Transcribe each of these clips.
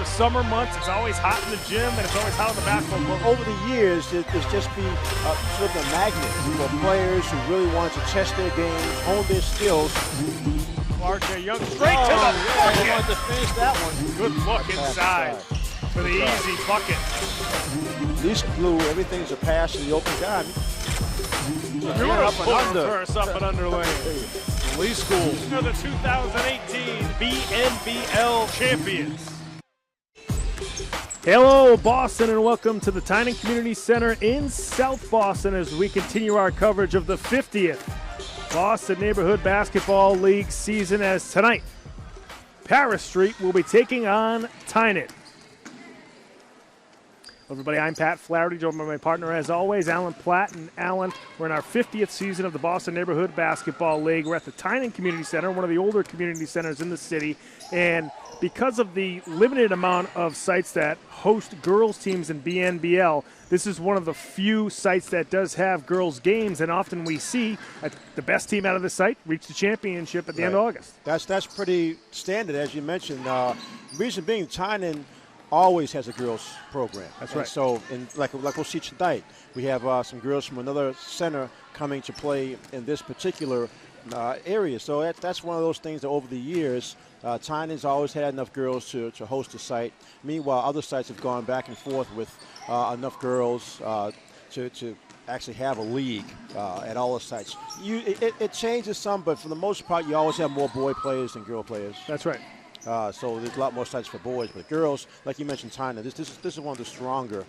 the summer months. It's always hot in the gym, and it's always hot in the basketball court. Over the years, it's just been sort of a magnet for players who really want to test their game, hone their skills. RJ Young straight to the bucket. They wanted to finish that one. Good look inside for the easy bucket. At least Blue, everything's a pass to the open guy. Reverse up and under lane. Lee School. They're the 2018 BNBL champions. Hello, Boston, and welcome to the Tynan Community Center in South Boston as we continue our coverage of the 50th Boston Neighborhood Basketball League season, as tonight Paris Street will be taking on Tynan. Everybody, I'm Pat Flaherty, joined by my partner as always, Alan Platt. And Alan, we're in our 50th season of the Boston Neighborhood Basketball League. We're at the Tynan Community Center, one of the older community centers in the city. And because of the limited amount of sites that host girls teams in BNBL, this is one of the few sites that does have girls games, and often we see the best team out of the site reach the championship at the end of August. That's pretty standard, as you mentioned. Reason being, Tynan always has a girls program. That's and right. So, like we'll see tonight, we have some girls from another center coming to play in this particular area. So that's one of those things that over the years, Tynan's always had enough girls to host a site. Meanwhile, other sites have gone back and forth with enough girls to actually have a league at all the sites. It changes some, but for the most part, you always have more boy players than girl players. That's right. So there's a lot more sites for boys, but girls, like you mentioned, Tynan, this is one of the stronger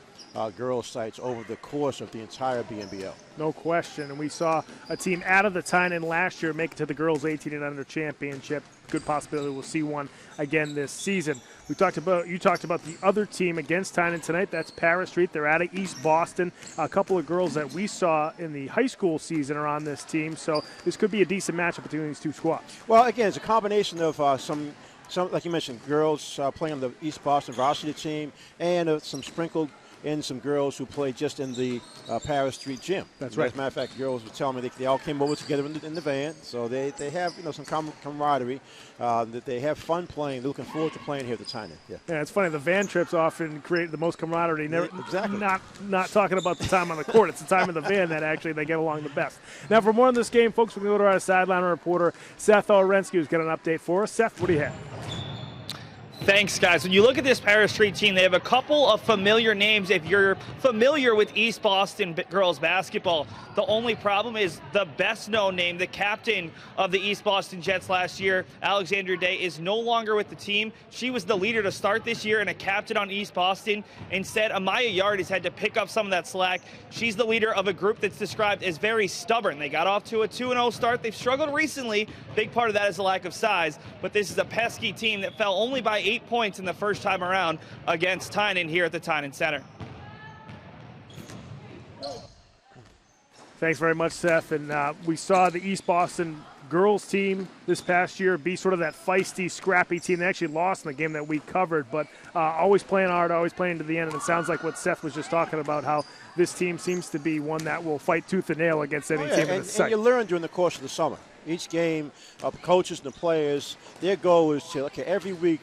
girls sites over the course of the entire BNBL. No question, and we saw a team out of the Tynan last year make it to the girls 18 and under championship. Good possibility we'll see one again this season. You talked about the other team against Tynan tonight. That's Paris Street. They're out of East Boston. A couple of girls that we saw in the high school season are on this team, so this could be a decent matchup between these two squads. Well, again, it's a combination of some, like you mentioned, girls playing on the East Boston varsity team, and some sprinkled in some girls who play just in the Paris Street gym. That's right. As a matter of fact, girls were telling me they all came over together in the van, so they have some camaraderie. That they have fun playing. They're looking forward to playing here at the Tynan. Yeah, it's funny. The van trips often create the most camaraderie. Exactly. Not talking about the time on the court. It's the time in the van that actually they get along the best. Now, for more on this game, folks, we're going to go to our sideline reporter, Seth Orensky, who's got an update for us. Seth, what do you have? Thanks, guys. When you look at this Paris Street team, they have a couple of familiar names if you're familiar with East Boston girls basketball. The only problem is the best-known name, the captain of the East Boston Jets last year, Alexandra Day, is no longer with the team. She was the leader to start this year and a captain on East Boston. Instead, Amaya Yard has had to pick up some of that slack. She's the leader of a group that's described as very stubborn. They got off to a 2-0 start. They've struggled recently. Big part of that is the lack of size, but this is a pesky team that fell only by 8 points in the first time around against Tynan here at the Tynan Center. Thanks very much, Seth. And we saw the East Boston girls team this past year be sort of that feisty, scrappy team. They actually lost in the game that we covered, but always playing hard, always playing to the end. And it sounds like what Seth was just talking about, how this team seems to be one that will fight tooth and nail against any team in the site. And you learn during the course of the summer. Each game, the coaches and the players, their goal is to, every week,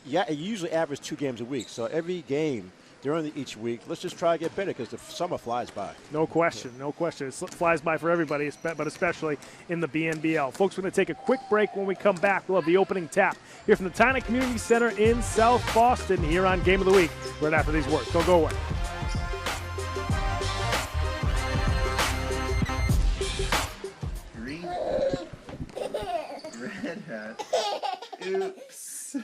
you usually average 2 games a week. So every game during each week, let's just try to get better because the summer flies by. No question, no question. It flies by for everybody, but especially in the BNBL. Folks, we're going to take a quick break. When we come back, we'll have the opening tap here from the Tynan Community Center in South Boston here on Game of the Week right after these words. Don't go away. Green hat, red hat, oops.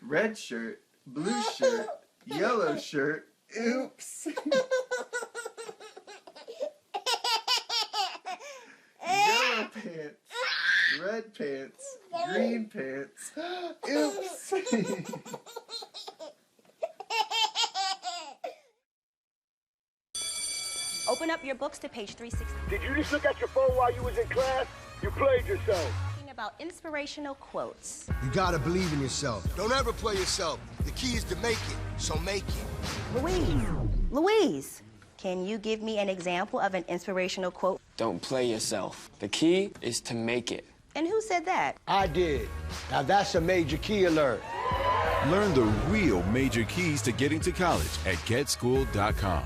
Red shirt, blue shirt, yellow shirt, oops. Yellow pants, red pants, green pants, oops. Open up your books to page 360. Did you just look at your phone while you was in class? You played yourself. About inspirational quotes. You gotta believe in yourself. Don't ever play yourself. The key is to make it, so make it. Louise, can you give me an example of an inspirational quote? Don't play yourself. The key is to make it. And who said that? I did. Now that's a major key alert. Learn the real major keys to getting to college at getschool.com.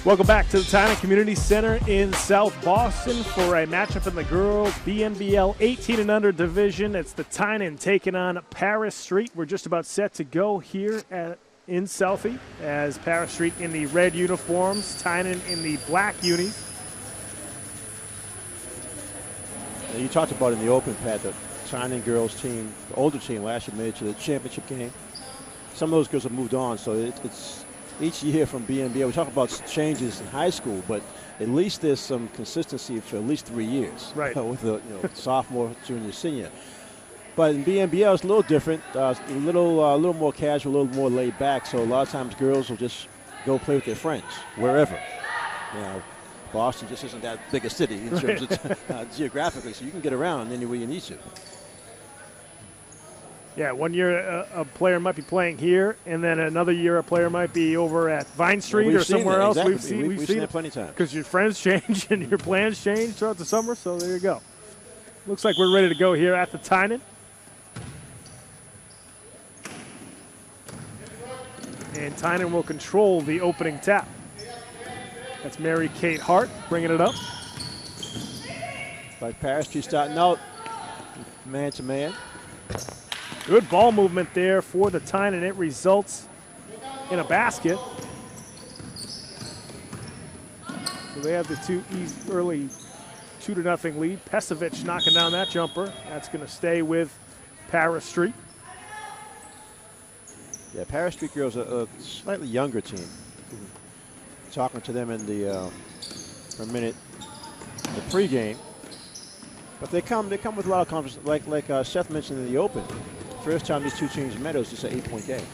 Welcome back to the Tynan Community Center in South Boston for a matchup in the girls BNBL 18 and under division. It's the Tynan taking on Paris Street. We're just about set to go here in Southie as Paris Street in the red uniforms, Tynan in the black unis. Now, you talked about in the open, Pat, the Tynan girls team, the older team last year made it to the championship game. Some of those girls have moved on, so it's each year from BNBL. We talk about changes in high school, but at least there's some consistency for at least 3 years. Right. With the sophomore, junior, senior. But in BNBL, it's a little different, a little more casual, a little more laid back. So a lot of times girls will just go play with their friends wherever. Boston just isn't that big a city in terms of geographically, so you can get around anywhere you need to. Yeah, 1 year a player might be playing here, and then another year a player might be over at Vine Street or somewhere else. Exactly. We've seen it plenty of times. Because your friends change and your plans change throughout the summer, so there you go. Looks like we're ready to go here at the Tynan. And Tynan will control the opening tap. That's Mary Kate Hart bringing it up. Like Paris Street starting out man to man. Good ball movement there for the Tynan. It results in a basket. So they have the early 2-0 lead. Pesovic knocking down that jumper. That's going to stay with Paris Street. Yeah, Paris Street girls are a slightly younger team. Talking to them in the for a minute, the pregame. But they come with a lot of confidence. Like Seth mentioned in the open, first time these two teams met, it was just an 8-point game.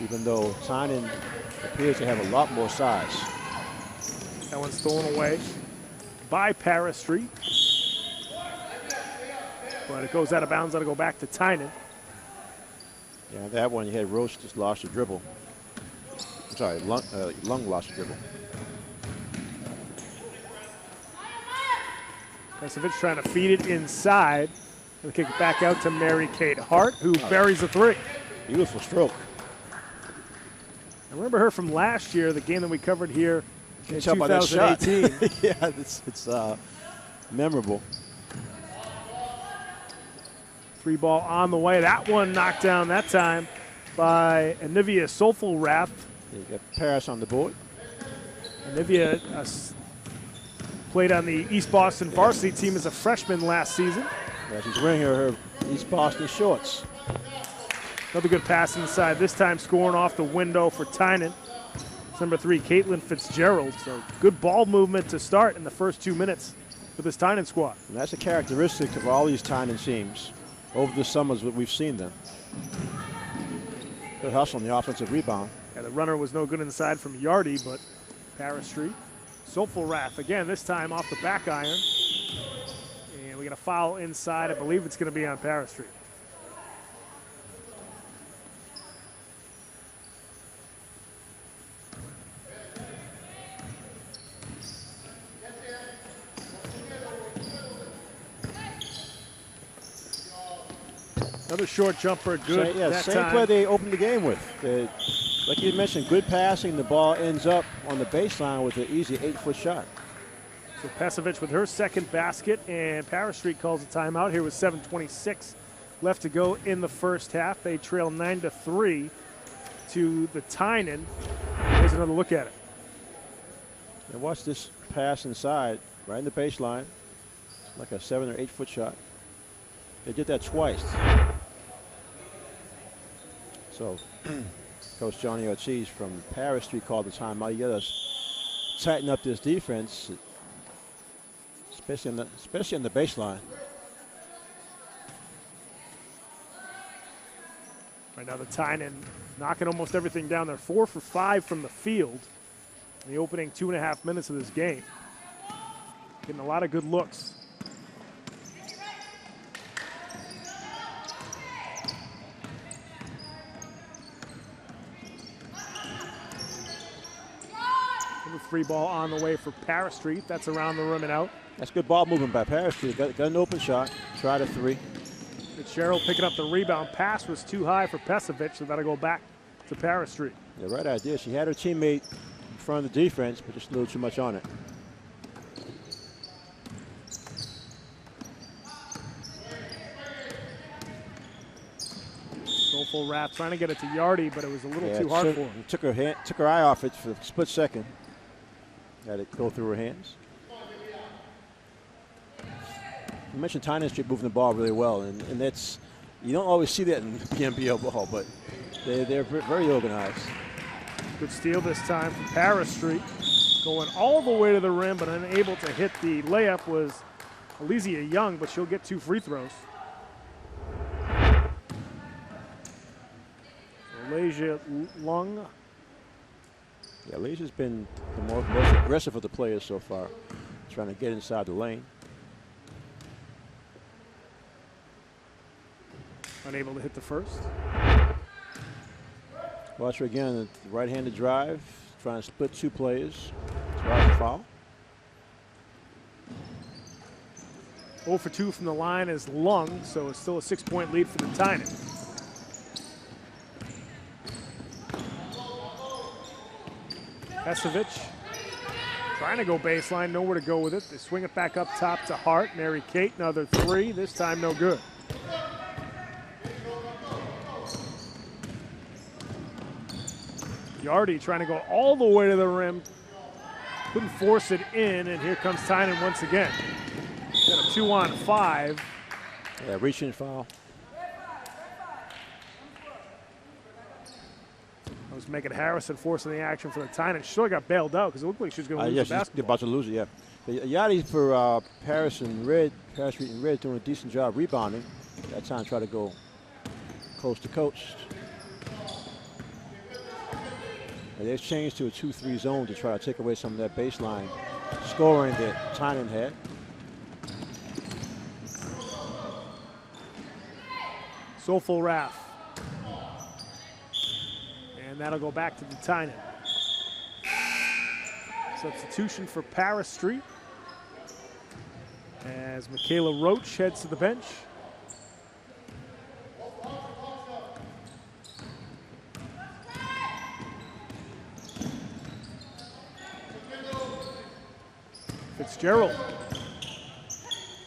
Even though Tynan appears to have a lot more size. That one's stolen away by Paris Street. But it goes out of bounds. That'll go back to Tynan. Yeah, that one you had Roche just lost a dribble. I'm sorry, Lung lost a dribble. Pesovic trying to feed it inside. He'll kick it back out to Mary Kate Hart, who buries a three. Beautiful stroke. I remember her from last year, the game that we covered here in Tell by that shot. 2018. Yeah, it's memorable. Free ball on the way. That one knocked down that time by Anivia Solfulrath. You got Paris on the board. Anivia played on the East Boston varsity team as a freshman last season. Yeah, she's wearing her East Boston shorts. Another good pass inside, this time scoring off the window for Tynan. It's number 3, Caitlin Fitzgerald. So good ball movement to start in the first 2 minutes for this Tynan squad. And that's a characteristic of all these Tynan teams over the summers that we've seen them. Good hustle on the offensive rebound. Yeah, the runner was no good inside from Yardy, but Paris Street. Solfulrath again, this time off the back iron. And we got a foul inside. I believe it's going to be on Paris Street. Another short jumper, good. Same play they opened the game with. Like you mentioned, good passing. The ball ends up on the baseline with an easy 8-foot shot. So Pesovic with her second basket, and Paris Street calls a timeout here with 7:26 left to go in the first half. They trail 9-3 to the Tynan. Here's another look at it. And watch this pass inside, right in the baseline, like a 7 or 8-foot shot. They did that twice. So Coach Johnny Ortiz from Paris Street called the timeout. You got to tighten up this defense, especially on the baseline. Right now the Tynan knocking almost everything down. They're 4 for 5 from the field in the opening 2.5 minutes of this game. Getting a lot of good looks. The free ball on the way for Paris Street. That's around the rim and out. That's good ball movement by Paris Street. Got an open shot. Tried a 3. Fitzgerald picking up the rebound. Pass was too high for Pesovic, so that'll go back to Paris Street. The right idea. She had her teammate in front of the defense, but just a little too much on it. Soulful Wrath trying to get it to Yardy, but it was a little too hard for him. Took her eye off it for a split second. Had it go through her hands. You mentioned Tynan Street moving the ball really well, and that's, you don't always see that in BNBL ball, but they're very organized. Good steal this time from Paris Street. Going all the way to the rim, but unable to hit the layup was Alizia Young, but she'll get 2 free throws. Elijah Lung. Yeah, Alicia's been the most aggressive of the players so far, trying to get inside the lane. Unable to hit the first. Watch her again, the right-handed drive, trying to split 2 players. Drive the foul. 0 for 2 from the line is Lung, so it's still a 6-point lead for the Tynan. Pesovic trying to go baseline, nowhere to go with it. They swing it back up top to Hart. Mary Kate, another 3, this time no good. Yardy trying to go all the way to the rim. Couldn't force it in, and here comes Tynan once again. Got a 2-on-5. Yeah, reaching foul. I was making Harrison forcing the action for the Tynan. She sort of got bailed out because it looked like she was going to lose the basketball. About to lose it, yeah. Yachty for Paris Street and Red doing a decent job rebounding. That time try to go coast to coast. And they've changed to a 2-3 zone to try to take away some of that baseline scoring that Tynan had. Soulful Wrath. And that'll go back to the Tynan. Substitution for Paris Street as Michaela Roach heads to the bench. Fitzgerald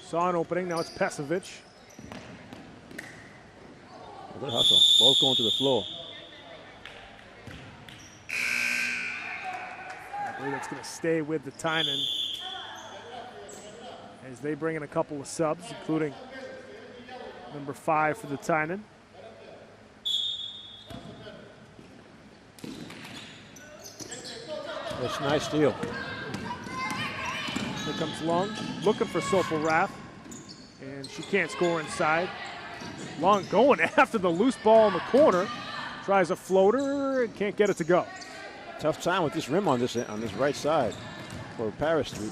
saw an opening, now it's Pesovic. Good hustle, both going to the floor. I believe it's going to stay with the Tynan as they bring in a couple of subs, including number 5 for the Tynan. That's a nice steal. Here comes Long, looking for Soulful Wrath, and she can't score inside. Long going after the loose ball in the corner, tries a floater and can't get it to go. Tough time with this rim on this right side for Paris Street.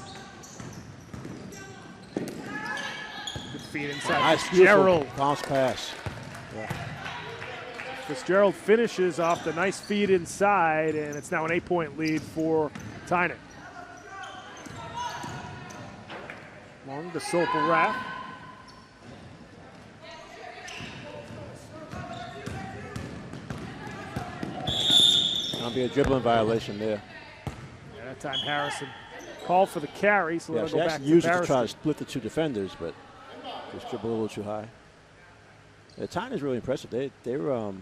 Good feed inside. Nice Fitzgerald. Bounce pass. Yeah. Fitzgerald finishes off the nice feed inside, and it's now an 8-point lead for Tynan. Long to Soulful Wrath. That'll be a dribbling violation there. Yeah, that time Harrison called for the carry, so Yeah, that'll go back to used it to Paris. try to split the 2 defenders, but just dribbled a little too high. The Tynan is really impressive. They were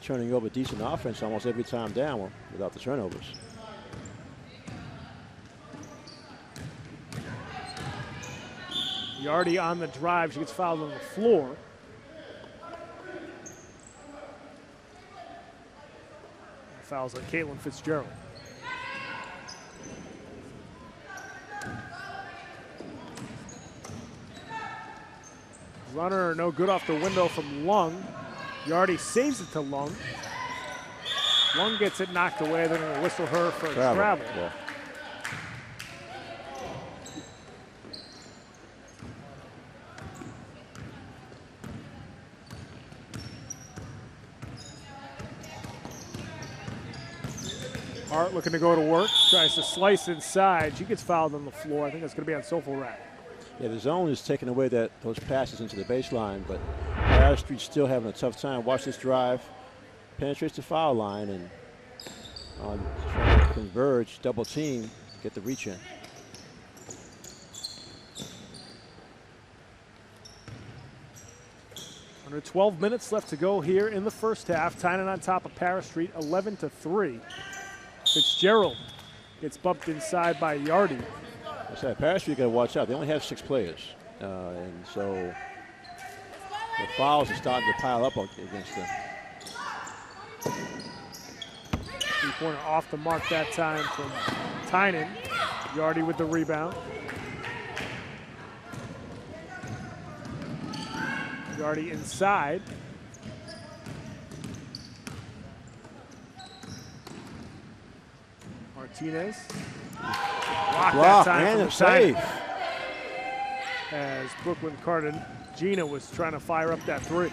turning over decent offense almost every time down without the turnovers. Yardy on the drive. She gets fouled on the floor. Fouls on Caitlin Fitzgerald. Runner no good off the window from Lung. Yardy saves it to Lung. Lung gets it knocked away. They're going to whistle her for a travel. Yeah. Hart looking to go to work. Tries to slice inside. She gets fouled on the floor. I think that's going to be on Sofel Rack. Yeah, the zone is taking away those passes into the baseline, but Paris Street's still having a tough time. Watch this drive. Penetrates the foul line and trying to converge, double team, get the reach in. Under 12 minutes left to go here in the first half. Tynan on top of Paris Street, 11-3. Fitzgerald gets bumped inside by Yardy. I said, Paris Street got to watch out. They only have 6 players, and so the fouls are starting to pile up against them. Three-pointer off the mark that time from Tynan. Yardy with the rebound. Yardy inside. Martinez. Blocked that time and from a save. As Brooklyn Gina was trying to fire up that three.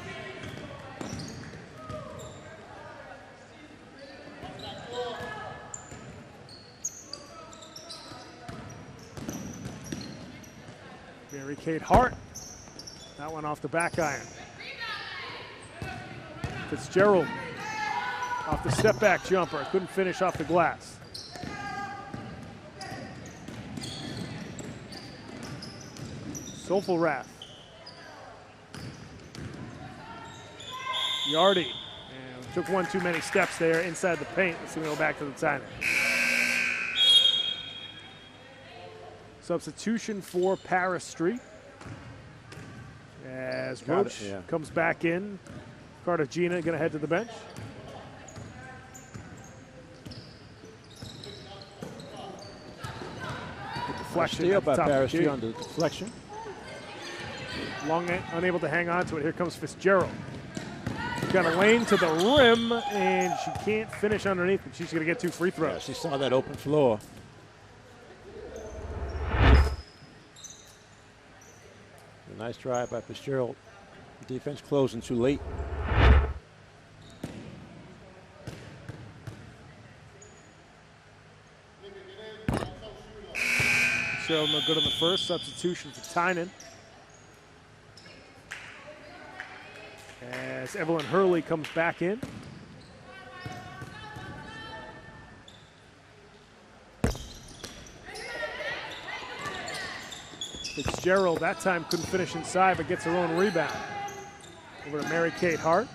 Mary Kate Hart. That one off the back iron. Fitzgerald off the step back jumper. Couldn't finish off the glass. Sofel Rath. Yardy. And took one too many steps there inside the paint. Let's go back to the Tynan. Substitution for Paris Street. As Roach comes back in. Cartagena going to head to the bench. Deflection steal by Paris Street on the deflection. Long unable to hang on to it. Here comes Fitzgerald. Got a lane to the rim, and she can't finish underneath, but she's going to get 2 free throws. Yeah, she saw that open floor. A nice drive by Fitzgerald. Defense closing too late. Fitzgerald no good on the first. Substitution for Tynan. As Evelyn Hurley comes back in. Fitzgerald that time couldn't finish inside, but gets her own rebound. Over to Mary Kate Hart.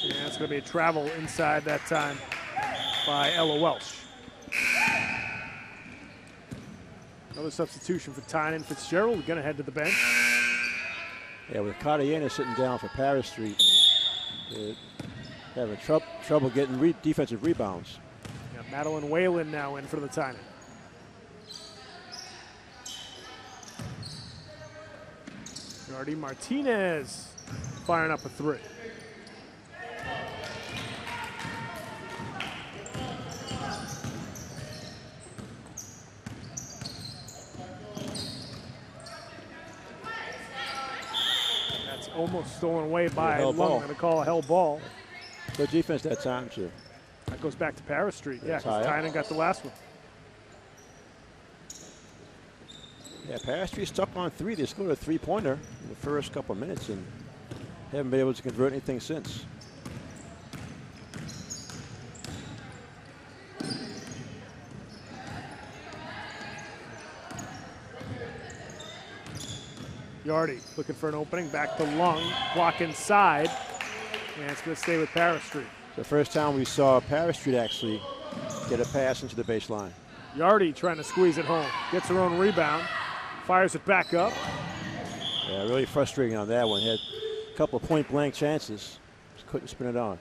And it's going to be a travel inside that time by Ella Welsh. Another substitution for Tynan. Fitzgerald going to head to the bench. Yeah, with Cartagena sitting down for Paris Street, having trouble getting defensive rebounds. Yeah, Madeline Whalen now in for the Tynan. Yardy Martinez firing up a three. Almost stolen away by Lung. Going to call a hell ball. Good defense that time, too. That goes back to Paris Street. Yeah, because Tynan got the last one. Yeah, Paris Street stuck on 3. They scored a 3-pointer in the first couple of minutes and haven't been able to convert anything since. Yardy looking for an opening, back to Lung, block inside, and it's going to stay with Paris Street. The first time we saw Paris Street actually get a pass into the baseline. Yardy trying to squeeze it home, gets her own rebound, fires it back up. Yeah, really frustrating on that one. Had a couple of point-blank chances, just couldn't spin it on.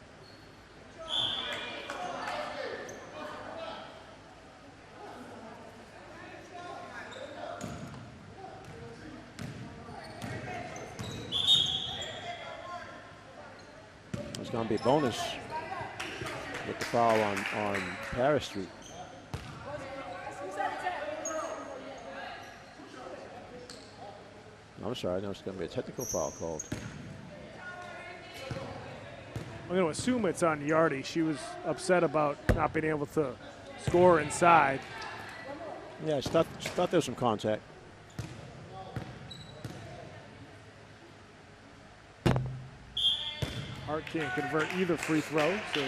It's going to be a bonus with the foul on Paris Street. I'm sorry, no, it's going to be a technical foul called. I'm going to assume it's on Yardy. She was upset about not being able to score inside. Yeah, she thought there was some contact. Hart can't convert either free throw, so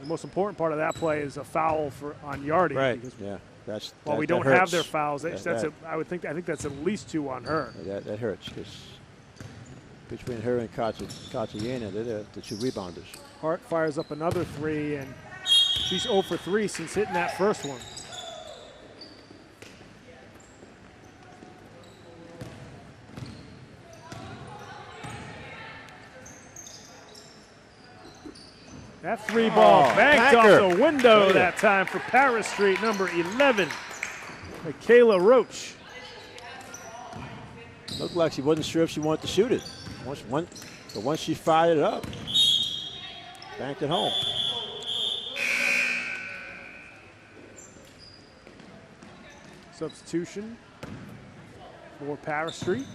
the most important part of that play is a foul on Yardy. Right. Yeah. While we don't have their fouls, I think that's at least 2 on her. That hurts because between her and Katayena, they're the 2 rebounders. Hart fires up another 3, and she's 0 for 3 since hitting that first one. That 3 ball banked off the window that time for Paris Street, number 11, Michaela Roach. Looked like she wasn't sure if she wanted to shoot it. But once she fired it up, banked it home. Substitution for Paris Street.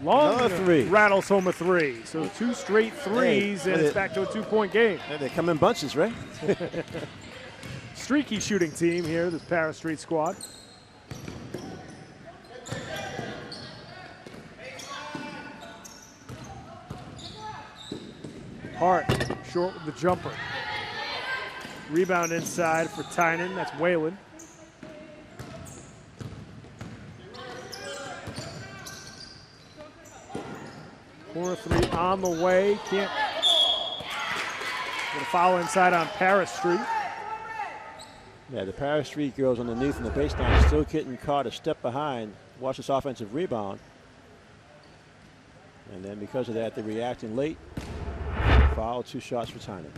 Long 3 rattles home a 3. So 2 straight threes, and it's back to a 2-point game. They come in bunches, right? Streaky shooting team here, this Paris Street squad. Hart short with the jumper. Rebound inside for Tynan. That's Whalen. Corner 3 on the way. Can't get a foul inside on Paris Street. Yeah, the Paris Street girls underneath in the baseline still getting caught a step behind. Watch this offensive rebound. And then because of that, they're reacting late. Foul, 2 shots for Tynan.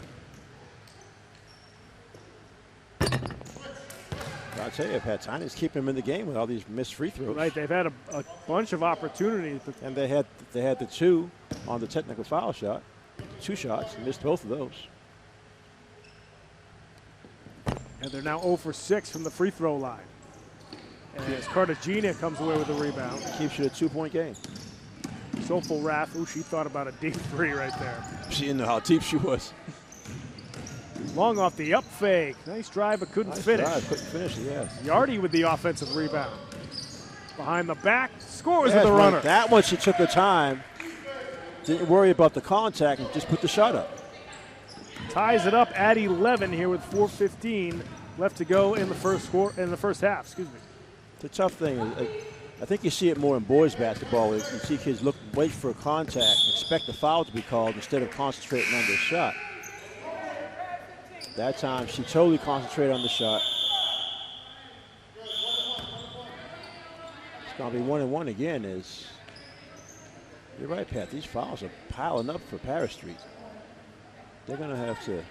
I'll tell you, Pat, Tynan's keeping them in the game with all these missed free throws. Right, they've had a bunch of opportunities. And they had the 2 on the technical foul shot. 2 shots, missed both of those. And they're now 0 for 6 from the free throw line. And as Cartagena comes away with the rebound. Keeps you a 2-point game. Soulful Wrath, she thought about a deep 3 right there. She didn't know how deep she was. Long off the up fake. Nice drive, but couldn't finish. Couldn't finish it, yes. Yardy with the offensive rebound. Behind the back, scores with the runner. That one she took her time. Didn't worry about the contact and just put the shot up. Ties it up at 11 here with 4:15 left to go in the first half. Excuse me. The tough thing is, I think you see it more in boys basketball. Where you see kids wait for a contact, expect the foul to be called instead of concentrating on their shot. That time, she totally concentrated on the shot. It's going to be 1-1 again. You're right, Pat. These fouls are piling up for Paris Street. They're going to have to.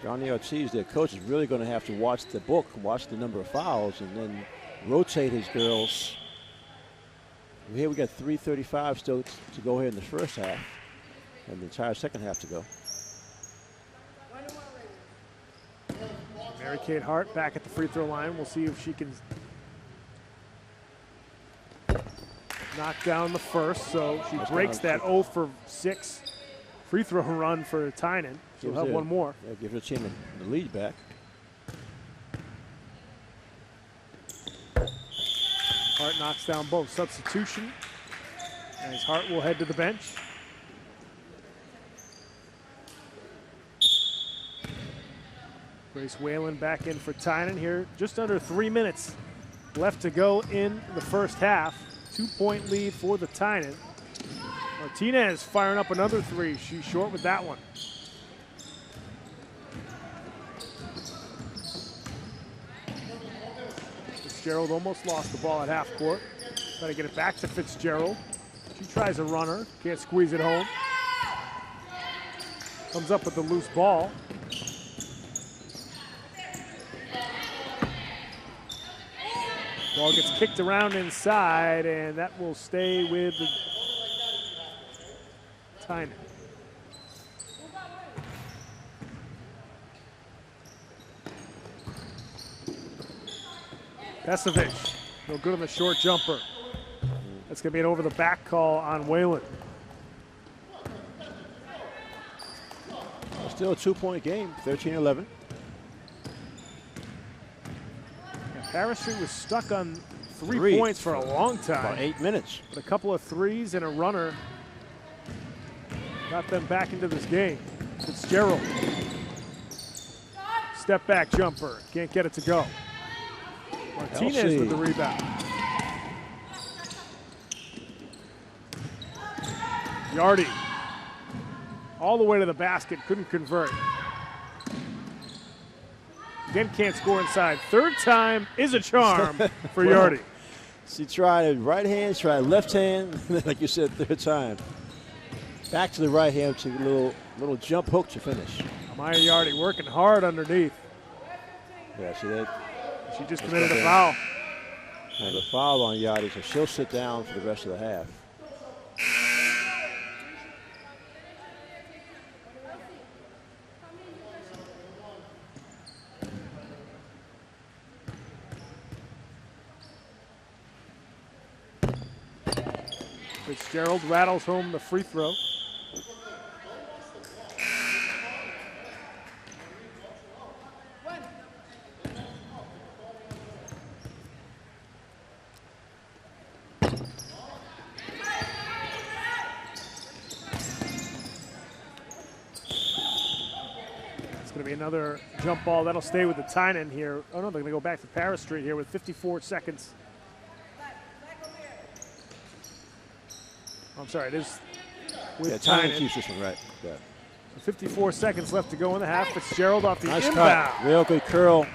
Johnny Ortiz, their coach, is really going to have to watch the book, watch the number of fouls, and then rotate his girls. Here we got 3:35 still to go here in the first half, and the entire second half to go. Mary Kate Hart back at the free throw line. We'll see if she can knock down the first. So she breaks that 0 for 6 free throw run for Tynan. She'll have one more. Yeah, give her team the lead back. Hart knocks down both. Substitution. As Hart will head to the bench. Grace Whalen back in for Tynan here. Just under 3 minutes left to go in the first half. 2-point lead for the Tynan. Martinez firing up another 3. She's short with that one. Fitzgerald almost lost the ball at half court. Trying to get it back to Fitzgerald. She tries a runner, can't squeeze it home. Comes up with the loose ball. Ball gets kicked around inside, and that will stay with the Tynan. Pesovic, no good on the short jumper. That's going to be an over-the-back call on Whalen. Still a 2-point game, 13-11. Paris Street was stuck on three points for a long time. About 8 minutes. But a couple of threes and a runner got them back into this game. Fitzgerald. Step back jumper. Can't get it to go. Martinez with the rebound. Yardy. All the way to the basket. Couldn't convert. Again, can't score inside. Third time is a charm for Yardy. He tried right hand, tried left hand, like you said, third time. Back to the right hand to a little jump hook to finish. Amaya Yardy working hard underneath. Yeah, see that? She just committed a foul. And the foul on Yardy, so she'll sit down for the rest of the half. Fitzgerald rattles home the free throw. It's going to be another jump ball. That'll stay with the Tynan here. Oh, no, they're going to go back to Paris Street here with 54 seconds. I'm sorry, it is with Tynan keeps this one right. Yeah. 54 seconds left to go in the half. Fitzgerald off the nice inbound. Cut. Real good curl.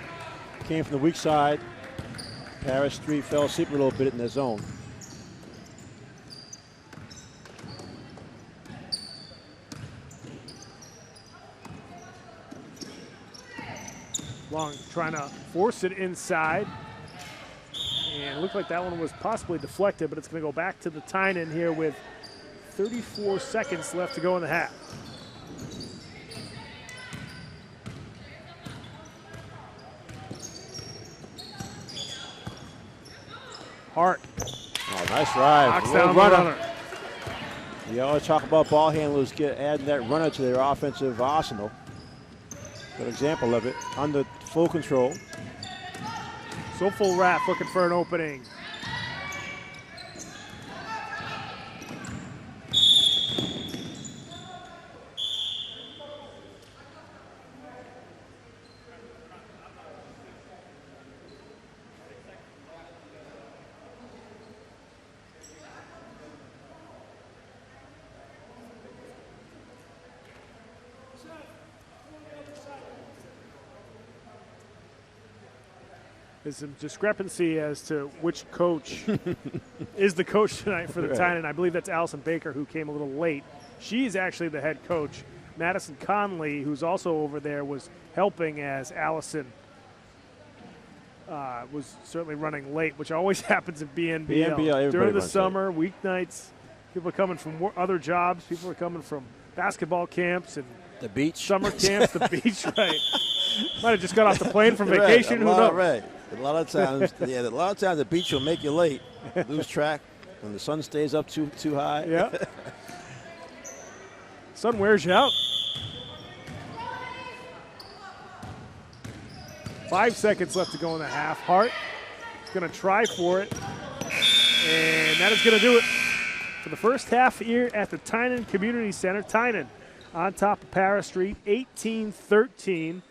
Came from the weak side. Paris Street fell asleep a little bit in their zone. Long trying to force it inside. And it looked like that one was possibly deflected, but it's going to go back to the Tynan here with 34 seconds left to go in the half. Hart. Oh, nice ride. Knocks down the runner. You always talk about ball handlers adding that runner to their offensive arsenal. Good example of it. Under full control. So full wrap looking for an opening. There's some discrepancy as to which coach is the coach tonight for the Tynan. I believe that's Allison Baker, who came a little late. She's actually the head coach. Madison Conley, who's also over there, was helping as Allison was certainly running late, which always happens in BNBL. During the summer, weeknights, people are coming from other jobs. People are coming from basketball camps and the beach, summer camps, the beach, right. Might have just got off the plane from vacation. Who knows? Right. A lot of times, the beach will make you late, lose track when the sun stays up too high. Yeah. Sun wears you out. 5 seconds left to go in the half. Hart is going to try for it, and that is going to do it for the first half here at the Tynan Community Center. Tynan on top of Paris Street, 18-13.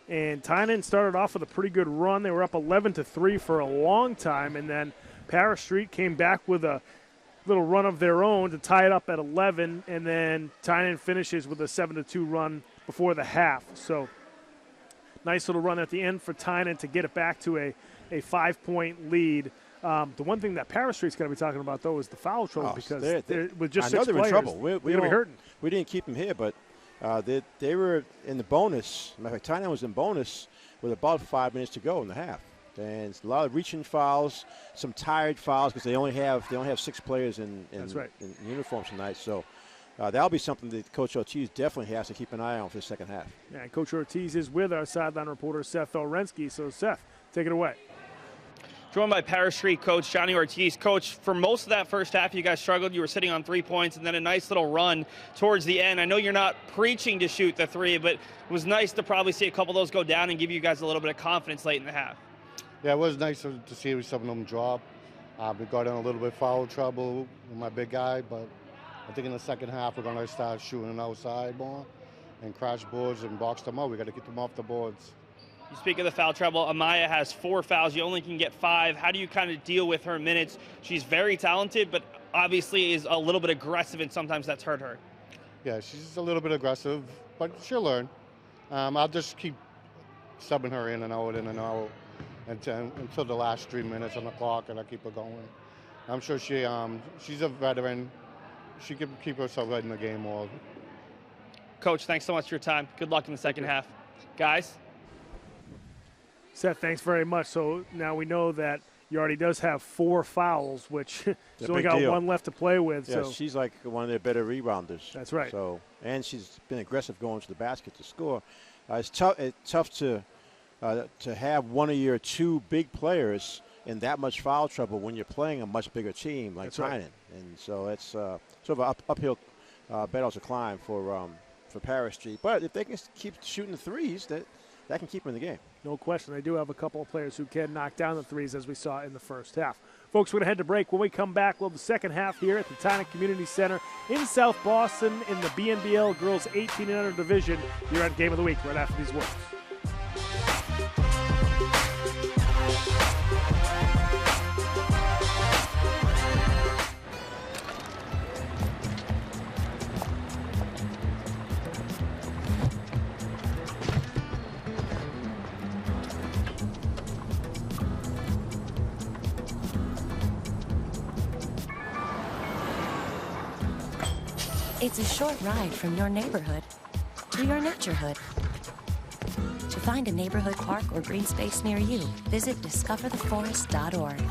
And Tynan started off with a pretty good run. They were up 11-3 for a long time, and then Paris Street came back with a little run of their own to tie it up at 11, and then Tynan finishes with a 7-2 run before the half. So nice little run at the end for Tynan to get it back to a 5-point lead. The one thing that Paris Street's going to be talking about, though, is the foul trouble, because with just 6 players, in trouble. We're going to be hurting. We didn't keep them here, but they were in the bonus. Matter of fact, Tynan was in bonus with about 5 minutes to go in the half. And a lot of reaching fouls, some tired fouls because they only have 6 players in uniform tonight. So that'll be something that Coach Ortiz definitely has to keep an eye on for the second half. Yeah, and Coach Ortiz is with our sideline reporter Seth Orensky. So Seth, take it away. Joined by Paris Street coach Johnny Ortiz. Coach, for most of that first half, you guys struggled. You were sitting on 3 points and then a nice little run towards the end. I know you're not preaching to shoot the 3, but it was nice to probably see a couple of those go down and give you guys a little bit of confidence late in the half. Yeah, it was nice to see some of them drop. We got in a little bit of foul trouble with my big guy, but I think in the second half we're going to start shooting outside more and crash boards and box them out. We got to get them off the boards. You speak of the foul trouble. Amaya has 4 fouls. You only can get 5. How do you kind of deal with her minutes? She's very talented, but obviously is a little bit aggressive, and sometimes that's hurt her. Yeah, she's a little bit aggressive, but she'll learn. I'll just keep subbing her in and out until the last 3 minutes on the clock, and I keep her going. I'm sure she's a veteran. She can keep herself right in the game more. Coach, thanks so much for your time. Good luck in the second half. Guys? Seth, thanks very much. So now we know that Yardy does have 4 fouls, which she's only got deal. 1 left to play with. Yeah, so she's like one of their better rebounders. That's right. So, and she's been aggressive going to the basket to score. It's tough to have one of your 2 big players in that much foul trouble when you're playing a much bigger team like Tynan. Right. And so it's sort of an uphill battle to climb for Paris Street. But if they can keep shooting the threes, that can keep them in the game. No question. They do have a couple of players who can knock down the threes, as we saw in the first half. Folks, we're going to head to break. When we come back, we'll have the second half here at the Tynan Community Center in South Boston in the BNBL Girls 18 and under division here at Game of the Week right after these words. It's a short ride from your neighborhood to your nurturehood. To find a neighborhood park or green space near you, visit discovertheforest.org.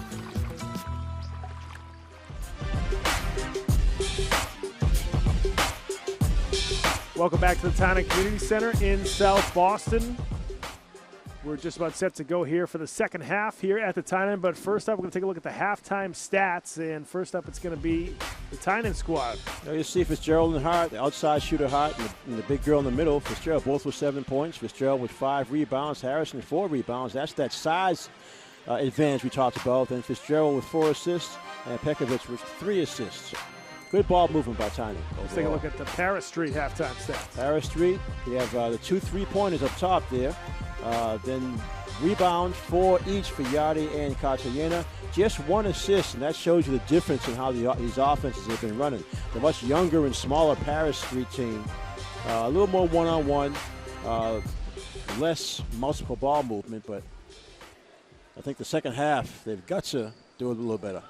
Welcome back to the Tynan Community Center in South Boston. We're just about set to go here for the second half here at the Tynan, but first up, we're going to take a look at the halftime stats, and first up, it's going to be the Tynan squad. Now you see Fitzgerald and Hart, the outside shooter Hart, and the big girl in the middle, Fitzgerald, both with 7 points. Fitzgerald with 5 rebounds, Harrison 4 rebounds. That's that size advantage we talked about. Then Fitzgerald with 4 assists, and Pekovic with 3 assists. Good ball movement by Tynan. Let's take a look at the Paris Street halftime stats. Paris Street, we have the 2 3-pointers up top there. Then rebound 4 each for Yardy and Cartagena. Just 1 assist, and that shows you the difference in how these offenses have been running. The much younger and smaller Paris Street team, a little more one-on-one, less multiple ball movement, but I think the second half they've got to do it a little better.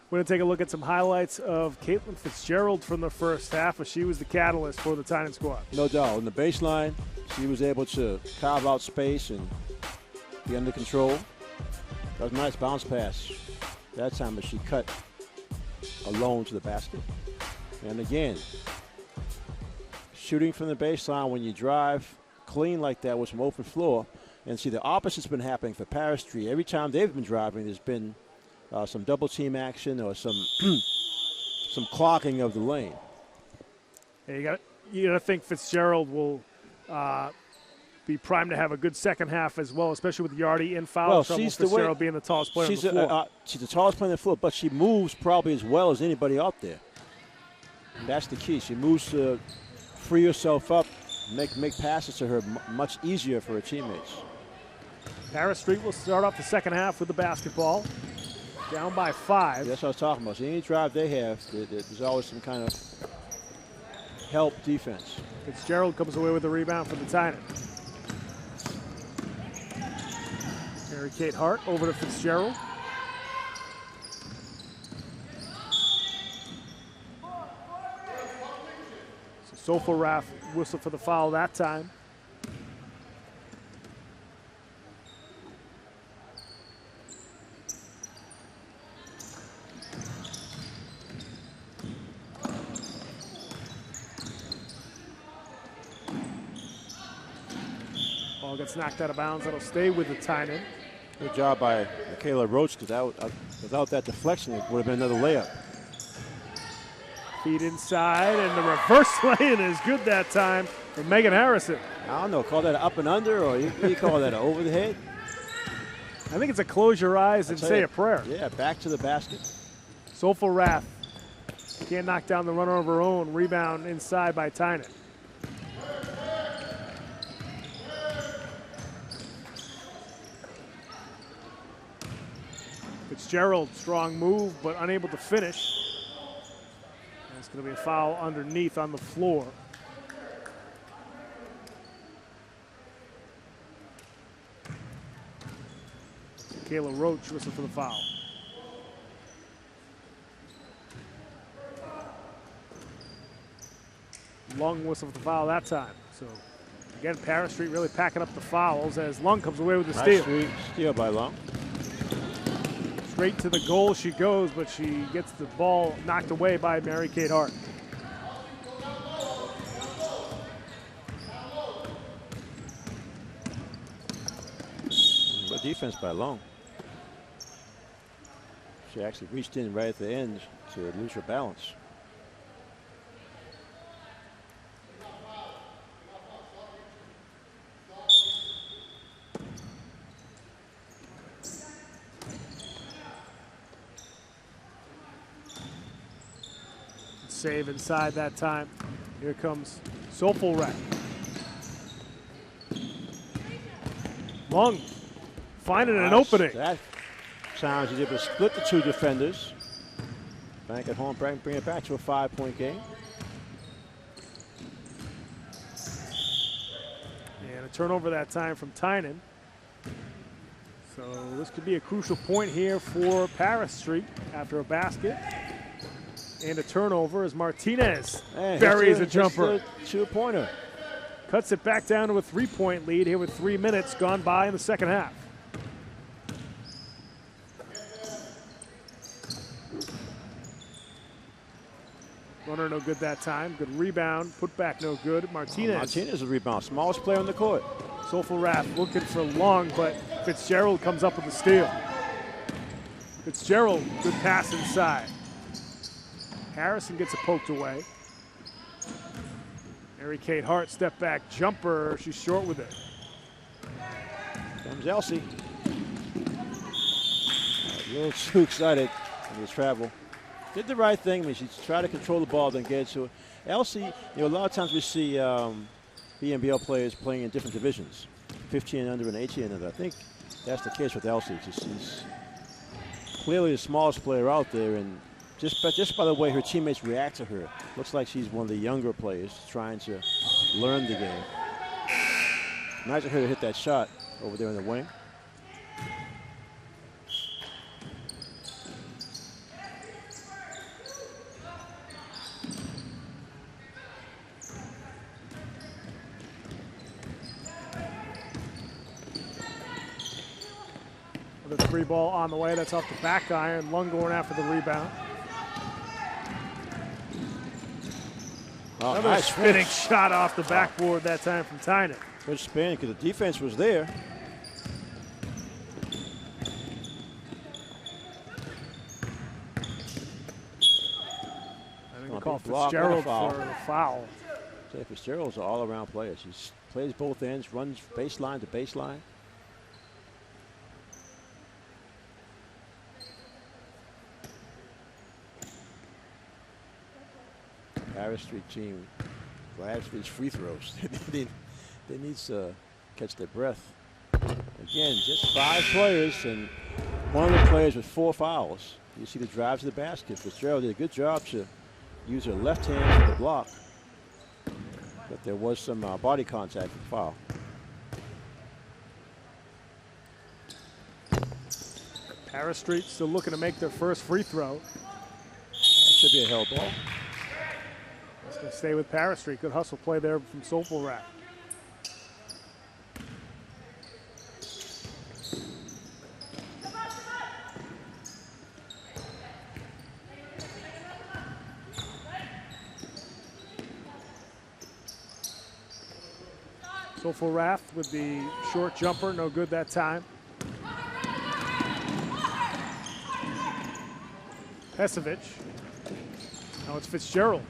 We're going to take a look at some highlights of Caitlin Fitzgerald from the first half, as she was the catalyst for the Tynan squad. No doubt. In the baseline, she was able to carve out space and be under control. That was a nice bounce pass that time, but she cut alone to the basket. And again, shooting from the baseline when you drive clean like that with some open floor. And see, the opposite's been happening for Paris Street. Every time they've been driving, there's been some double team action or some some clogging of the lane. Yeah, you got to think Fitzgerald will be primed to have a good second half as well, especially with Yardy in foul trouble. Fitzgerald being the tallest player on the floor. She's the tallest player on the floor, but she moves probably as well as anybody out there. And that's the key. She moves to free herself up, make passes to her much easier for her teammates. Paris Street will start off the second half with the basketball. Down by 5. That's what I was talking about. So any drive they have, there's always some kind of help defense. Fitzgerald comes away with the rebound for the Tynan. Mary Kate Hart over to Fitzgerald. So Sofa Raff whistle for the foul that time. Ball gets knocked out of bounds. That'll stay with the Tynan. Good job by Michaela Roach, because without that deflection, it would have been another layup. Feed inside, and the reverse lay-in is good that time for Megan Harrison. I don't know, call that an up and under, or you call that an over the head? I think it's a close your eyes and say a prayer. Yeah, back to the basket. Soulful Wrath can't knock down the runner of her own. Rebound inside by Tynan. Fitzgerald, strong move, but unable to finish. And it's going to be a foul underneath on the floor. Kayla Roach whistle for the foul. Lung whistle for the foul that time. So again, Paris Street really packing up the fouls as Lung comes away with the steal. Street, steal by Lung. Straight to the goal she goes, but she gets the ball knocked away by Mary Kate Hart. Good defense by Long. She actually reached in right at the end to lose her balance. Save inside that time. Here comes Soulful Wreck. Long finding an opening. That sounds as if it split the two defenders. Bank at home, bring it back to a 5-point game. And a turnover that time from Tynan. So this could be a crucial point here for Paris Street after a basket. And a turnover as Martinez buries a jumper. Two-pointer. Cuts it back down to a 3-point lead here with 3 minutes gone by in the second half. Runner no good that time. Good rebound. Put back no good. Martinez. Martinez is a rebound. Smallest player on the court. Soulful Wrath looking for Long, but Fitzgerald comes up with the steal. Fitzgerald, good pass inside. Harrison gets it poked away. Mary Kate Hart, step back jumper. She's short with it. Comes Elsie. A little too excited in the travel. Did the right thing. I mean, she tried to control the ball, then get to it. Elsie, a lot of times we see BNBL players playing in different divisions, 15 and under and 18 and under. I think that's the case with Elsie. She's clearly the smallest player out there, and just by the way her teammates react to her, looks like she's one of the younger players trying to learn the game. Nice of her to hit that shot over there in the wing. The three ball on the way. That's off the back iron. Lung going after the rebound. Oh, another nice spinning shot off the backboard that time from Tynan. Good spin because the defense was there. I think we call Fitzgerald for the foul. Yeah, Fitzgerald's an all-around player. She plays both ends, runs baseline to baseline. Paris Street team, Paris Street's free throws. they need to catch their breath. Again, just 5 players, and one of the players with 4 fouls. You see the drive to the basket. Fitzgerald did a good job to use her left hand for the block, but there was some body contact with the foul. Paris Street still looking to make their first free throw. That should be a hell ball. It's going to stay with Paris Street. Good hustle play there from Soulful Wrath. Sofo Rath with the short jumper, no good that time. Pesovic. Now it's Fitzgerald.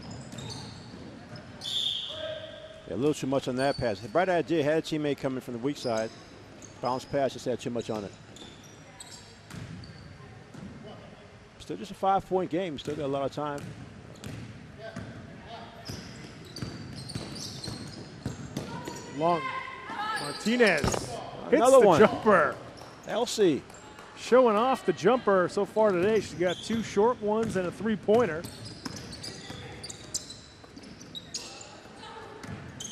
Yeah, a little too much on that pass. The bright idea, had a teammate coming from the weak side. Bounce pass, just had too much on it. Still just a 5-point game. Still got a lot of time. Long. Martinez hits Another the one. jumper. Elsie. Showing off the jumper so far today. She's got 2 short ones and a 3-pointer.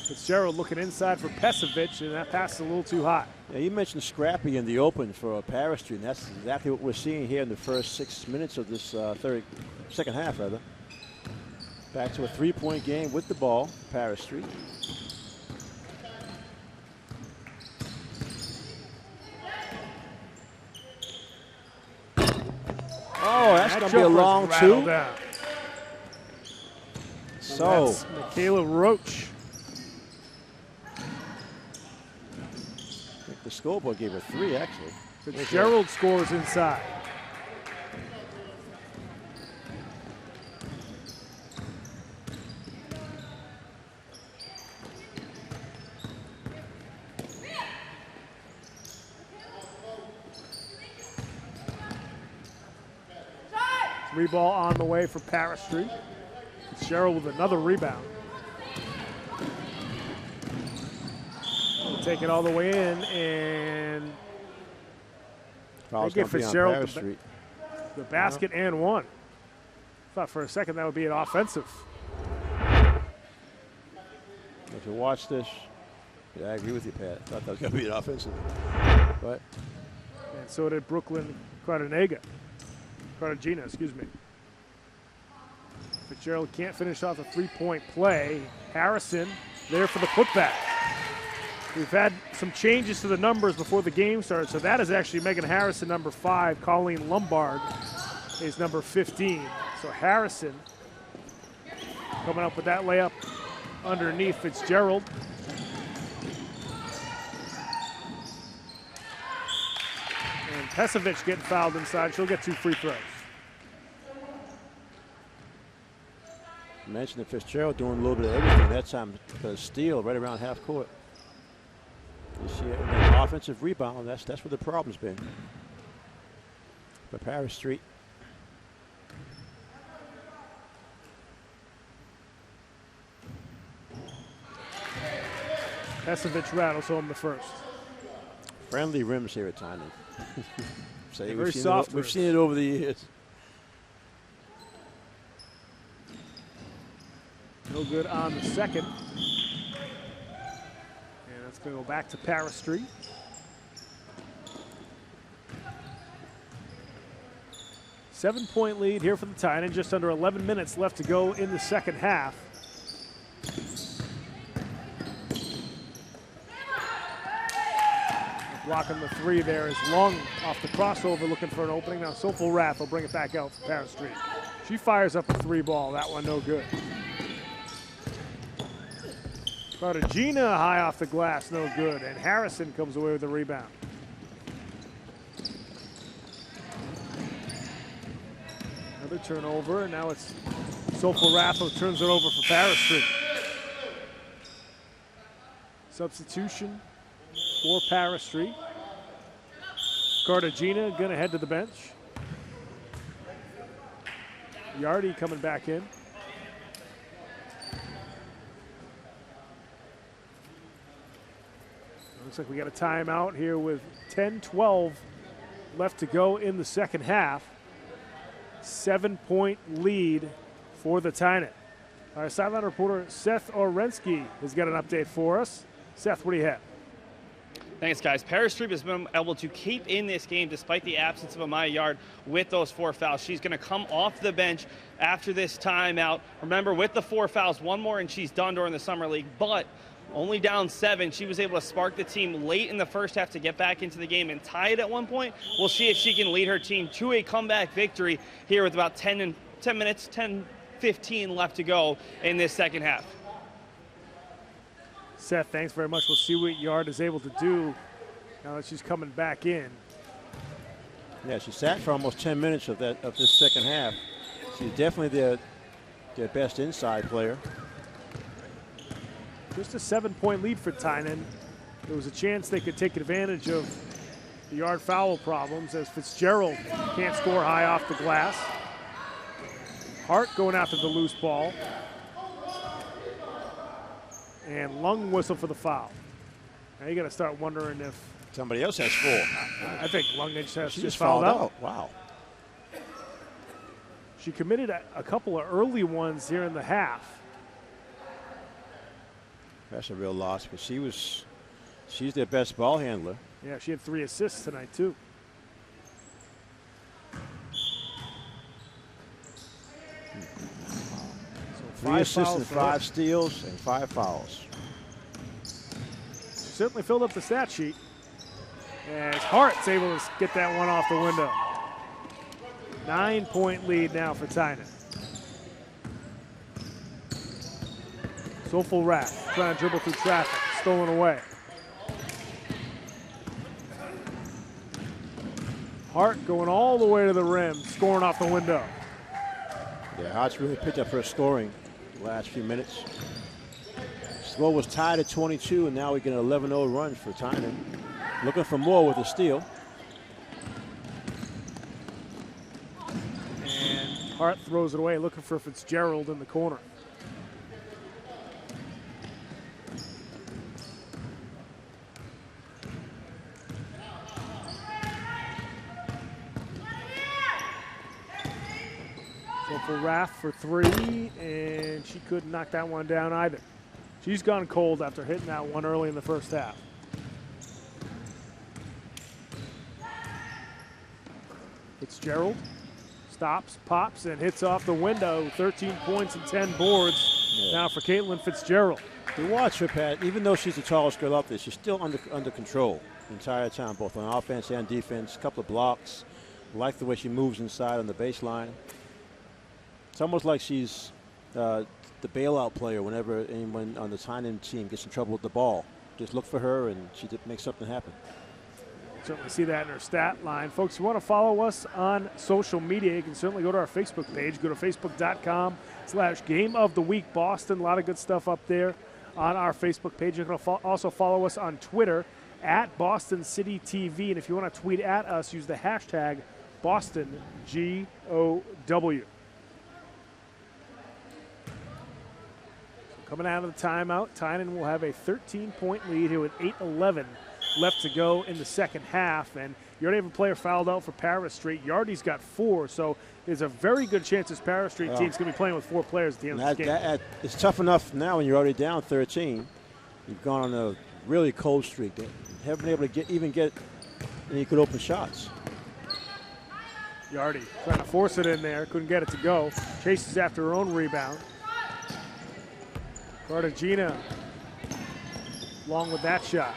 Fitzgerald looking inside for Pesovic, and that pass is a little too hot. Yeah, you mentioned scrappy in the open for Paris Street, and that's exactly what we're seeing here in the first 6 minutes of this second half, rather. Back to a 3-point game with the ball, Paris Street. Oh, that's going to be a long 2. Down. So, that's Michaela Roach. I think the scoreboard gave her 3, actually. Fitzgerald scores inside. Three ball on the way for Paris Street. Fitzgerald with another rebound. Take it all the way in, and they give Fitzgerald the basket and one. Thought for a second that would be an offensive. If you watch this, yeah, I agree with you, Pat. I thought that was going to be an offensive. But and so did Brooklyn Cartagena, excuse me. Fitzgerald can't finish off a 3-point play. Harrison there for the putback. We've had some changes to the numbers before the game started, so that is actually Megan Harrison, number 5. Colleen Lombard is number 15. So Harrison coming up with that layup underneath Fitzgerald. And Pesovic getting fouled inside. She'll get 2 free throws. I mentioned that Fitzgerald doing a little bit of everything that time. The steal right around half court. You see it, and the offensive rebound, that's where the problem's been. But Paris Street. Pesovic rattles home the first. Friendly rims here at Tynan. Very soft. We've seen it over the years. No good on the second. And that's going to go back to Paris Street. Seven-point lead here for the Tynan. Just under 11 minutes left to go in the second half. Blocking the 3 there is Long off the crossover, looking for an opening. Now Sofo Rath will bring it back out for Paris Street. She fires up a 3 ball. That one no good. Cartagena high off the glass, no good. And Harrison comes away with the rebound. Another turnover, and now it's Sofo Rath who turns it over for Paris Street. Substitution for Paris Street. Cartagena gonna head to the bench. Yardy coming back in. Looks like we got a timeout here with 10-12 left to go in the second half. 7-point lead for the Tynan. Our sideline reporter Seth Orensky has got an update for us. Seth, what do you have? Thanks, guys. Paris Street has been able to keep in this game despite the absence of Amaya Yard with those 4 fouls. She's going to come off the bench after this timeout. Remember, with the 4 fouls, 1 more and she's done during the Summer League, but only down 7. She was able to spark the team late in the first half to get back into the game and tie it at one point. We'll see if she can lead her team to a comeback victory here with about 10 minutes, 10-15 left to go in this second half. Seth, thanks very much. We'll see what Yard is able to do now that she's coming back in. Yeah, she sat for almost 10 minutes of this second half. She's definitely their best inside player. Just a 7-point lead for Tynan. There was a chance they could take advantage of the Yard foul problems as Fitzgerald can't score high off the glass. Hart going after the loose ball. And Lung whistle for the foul. Now you got to start wondering if somebody else has 4. I think Lung just fouled fouled out. Wow. She committed a couple of early ones here in the half. That's a real loss because she's their best ball handler. Yeah, she had 3 assists tonight too. So 3 assists and 5 steals and 5 fouls. She certainly filled up the stat sheet. As Hart's able to get that one off the window. 9-point lead now for Tynan. Soulful Rath trying to dribble through traffic, stolen away. Hart going all the way to the rim, scoring off the window. Yeah, Hart's really picked up her scoring the last few minutes. Score was tied at 22, and now we get an 11-0 run for Tynan. Looking for more with a steal. And Hart throws it away, looking for Fitzgerald in the corner. For Raff for 3, and she couldn't knock that one down either. She's gone cold after hitting that one early in the first half. Fitzgerald stops, pops, and hits off the window. 13 points and 10 boards now for Caitlin Fitzgerald. You watch her, Pat. Even though she's the tallest girl up there, she's still under control the entire time, both on offense and defense. A couple of blocks. I like the way she moves inside on the baseline. It's almost like she's the bailout player whenever anyone on the Tynan team gets in trouble with the ball. Just look for her, and she makes something happen. Certainly see that in her stat line. Folks, you want to follow us on social media, you can certainly go to our Facebook page. Go to facebook.com/Game of the Week Boston. A lot of good stuff up there on our Facebook page. You can also follow us on Twitter at Boston City TV. And if you want to tweet at us, use the hashtag BostonGOW. Coming out of the timeout, Tynan will have a 13-point lead here with 8:11 left to go in the second half. And you already have a player fouled out for Paris Street. Yardy's got 4, so there's a very good chance this Paris Street team's going to be playing with 4 players at the end of this game. It's tough enough now when you're already down 13. You've gone on a really cold streak. They haven't been able to even get any good open shots. Yardy trying to force it in there, couldn't get it to go. Chases after her own rebound. Cartagena along with that shot.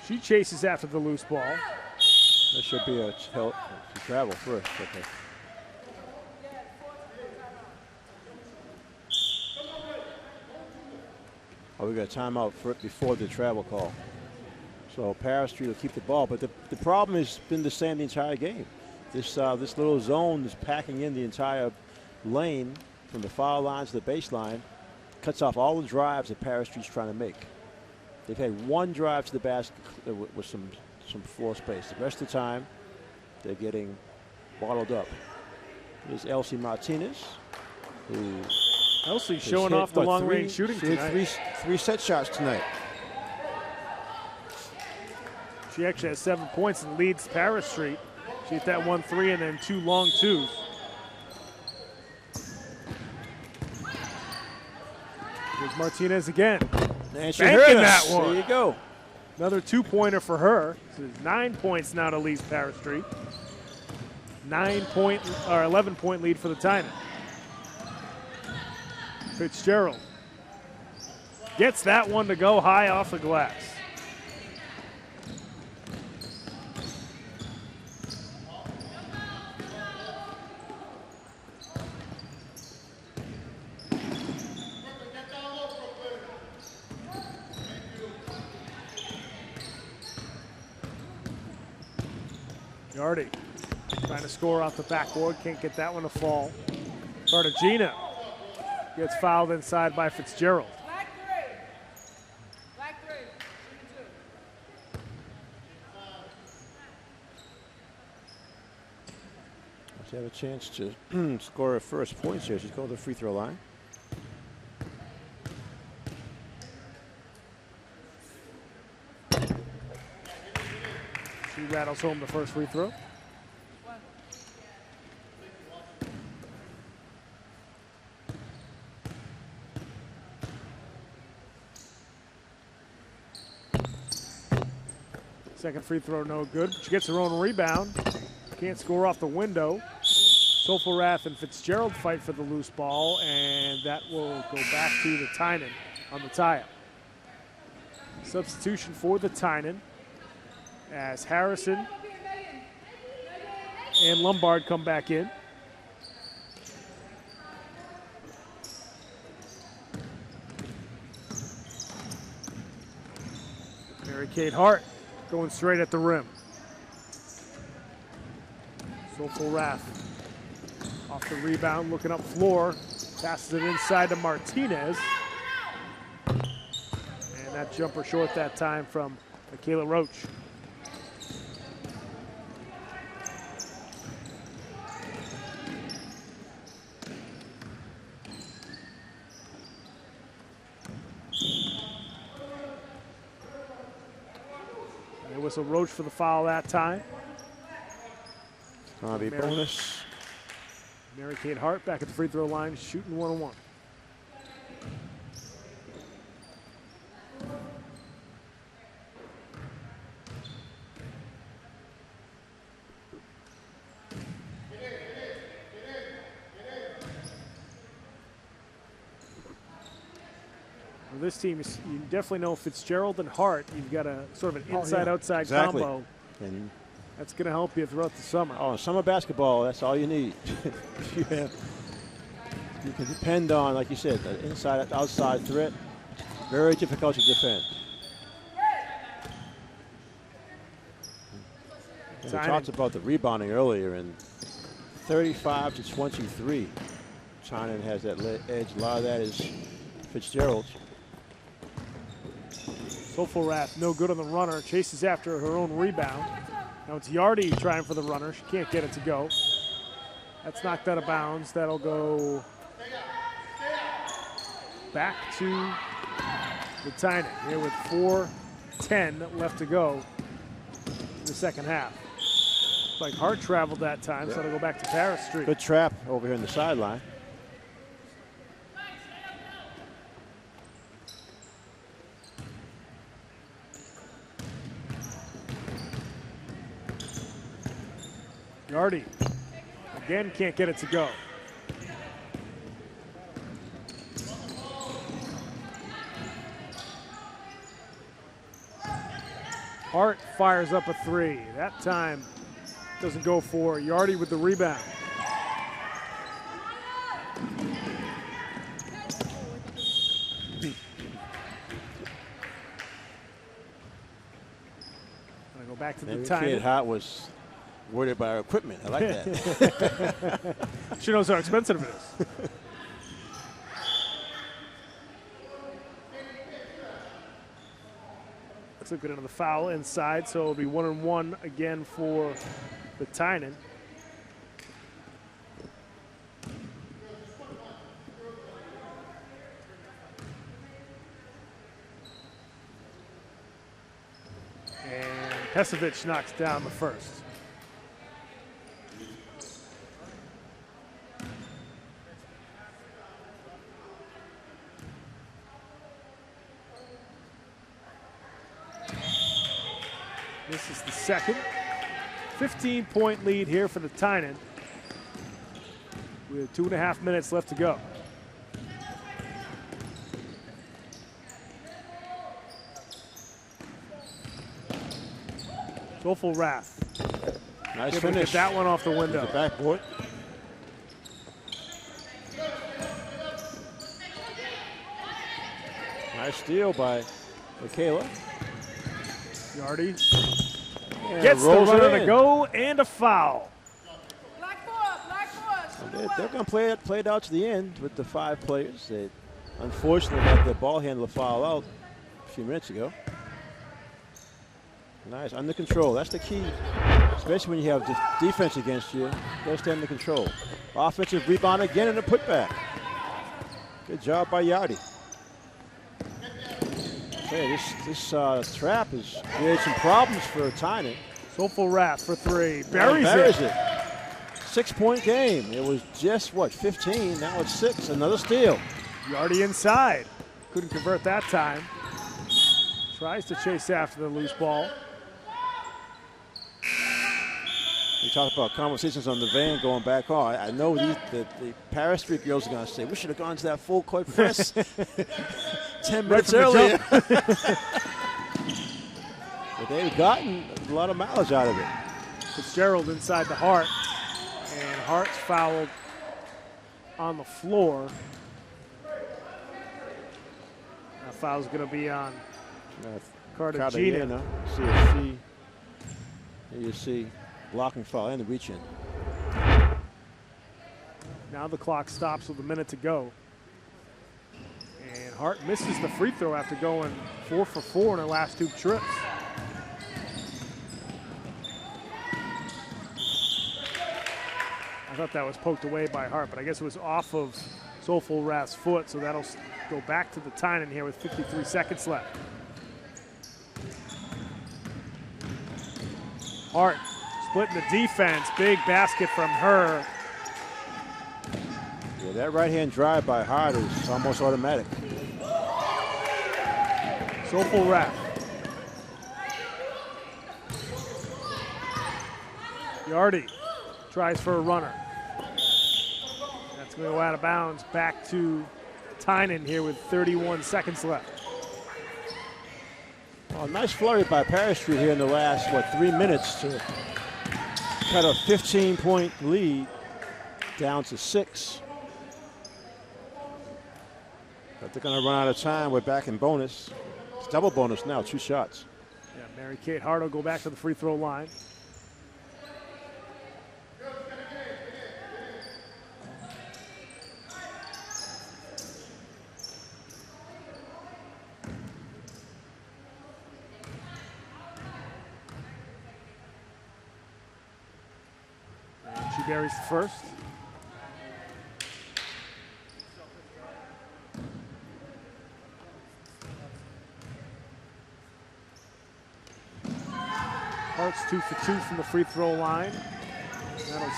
She chases after the loose ball. That should be a travel first. Okay. Oh, we got a timeout before the travel call. So Paris Street will keep the ball, but the problem has been the same the entire game. This little zone is packing in the entire lane from the foul line to the baseline. Cuts off all the drives that Paris Street's trying to make. They've had one drive to the basket with some floor space. The rest of the time, they're getting bottled up. There's Elsie Martinez, who Elsie showing off the long-range shooting tonight. She hit three set shots tonight. She actually has 7 points and leads Paris Street. She hit that 1-3 and then 2 long twos. Here's Martinez again. And she hit that one. There you go. Another 2-pointer for her. So 9 points now to lead Paris Street. 11-point lead for the Tynan. Fitzgerald gets that one to go high off the glass. Yardy trying to score off the backboard, can't get that one to fall. Cartagena gets fouled inside by Fitzgerald. She have a chance to score her first points here. She's going to the free throw line. She rattles home the first free throw. Second free throw, no good. She gets her own rebound. Can't score off the window. Sofarath and Fitzgerald fight for the loose ball, and that will go back to the Tynan on the tie-up. Substitution for the Tynan as Harrison and Lombard come back in. Mary-Kate Hart going straight at the rim. Sofarath off the rebound, looking up floor, passes it inside to Martinez. And that jumper short that time from Michaela Roach. And it was a Roach for the foul that time. Gonna be bonus. Mary-Kate Hart back at the free throw line, shooting 1-on-1. Well, this team, you definitely know Fitzgerald and Hart. You've got a sort of an inside-outside combo. And that's going to help you throughout the summer. Oh, in summer basketball, that's all you need. You can depend on, like you said, the inside, outside threat. Very difficult to defend. We talked about the rebounding earlier, and 35 to 23. Tynan has that edge. A lot of that is Fitzgerald. Sofarath no good on the runner. Chases after her own rebound. Now it's Yardy trying for the runner. She can't get it to go. That's knocked out of bounds. That'll go back to the Tynan here with 4:10 left to go in the second half. Looks like Hart traveled that time, so it'll go back to Paris Street. Good trap over here in the sideline. Yardy again can't get it to go. Hart fires up a three. That time doesn't go for Yardy with the rebound. Gonna go back to the time. Kid Hart was worried about our equipment. I like that. She knows how expensive it is. Looks like we're into the foul inside, so it'll be 1-on-1 again for the Tynan. And Pesevich knocks down the first. This is the second. 15-point lead here for the Tynan with 2.5 minutes left to go. Sofarath. Nice finish. Get that one off the window. The backboard. Nice steal by Michaela. Yardy Gets the rolls it runner to in. go, and a foul. They're going to play it out to the end with the 5 players. They unfortunately had the ball handler foul out a few minutes ago. Nice, under control. That's the key, especially when you have the defense against you. Go stay under control. Offensive rebound again and a putback. Good job by Yardi. Okay, this trap has created some problems for Tynan. Soulful Wrath for 3. Buries it. 6-point game. It was just, 15? Now it's 6. Another steal. Yardi inside. Couldn't convert that time. Tries to chase after the loose ball. We talked about conversations on the van going back on. I know the Paris Street girls are going to say, we should have gone to that full court press 10 minutes earlier. But they've gotten a lot of mileage out of it. Fitzgerald inside the Hart. And Hart's fouled on the floor. That foul's going to be on Cartagena. CFC. Here you see blocking foul and the reach in. Now the clock stops with a minute to go. And Hart misses the free throw after going 4 for 4 in her last 2 trips. I thought that was poked away by Hart, but I guess it was off of Soulful Wrath's foot, so that'll go back to the Tynan here with 53 seconds left. Hart splitting the defense. Big basket from her. Yeah, that right-hand drive by Hart is almost automatic. Soulful Wrath. Yardi tries for a runner. That's going to go out of bounds. Back to Tynan here with 31 seconds left. Oh, nice flurry by Paris Street here in the last, 3 minutes to cut a 15-point lead down to 6. But they're going to run out of time. We're back in bonus. It's double bonus now, 2 shots. Yeah, Mary Kate Hart will go back to the free throw line. She buries the first. Hart's 2 for 2 from the free throw line. That'll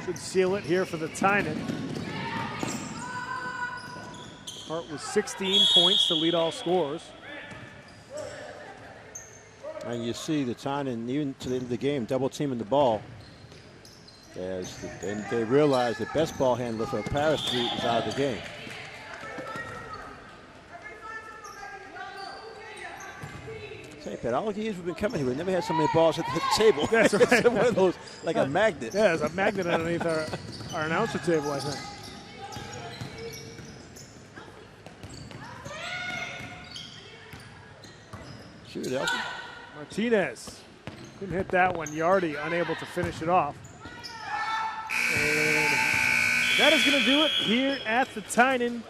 should seal it here for the Tynan. Hart with 16 points to lead all scorers. And you see the Tynan, even to the end of the game, double teaming the ball. And they realize the best ball handler for Paris Street is out of the game. Say, Pat, all the years we've been coming here, we've never had so many balls hit the table. That's right. It's one of those, like a magnet. Yeah, there's a magnet underneath our announcer table, I think. Shoot it, Elton. Martinez couldn't hit that one. Yardi unable to finish it off. And that is going to do it here at the Tynan,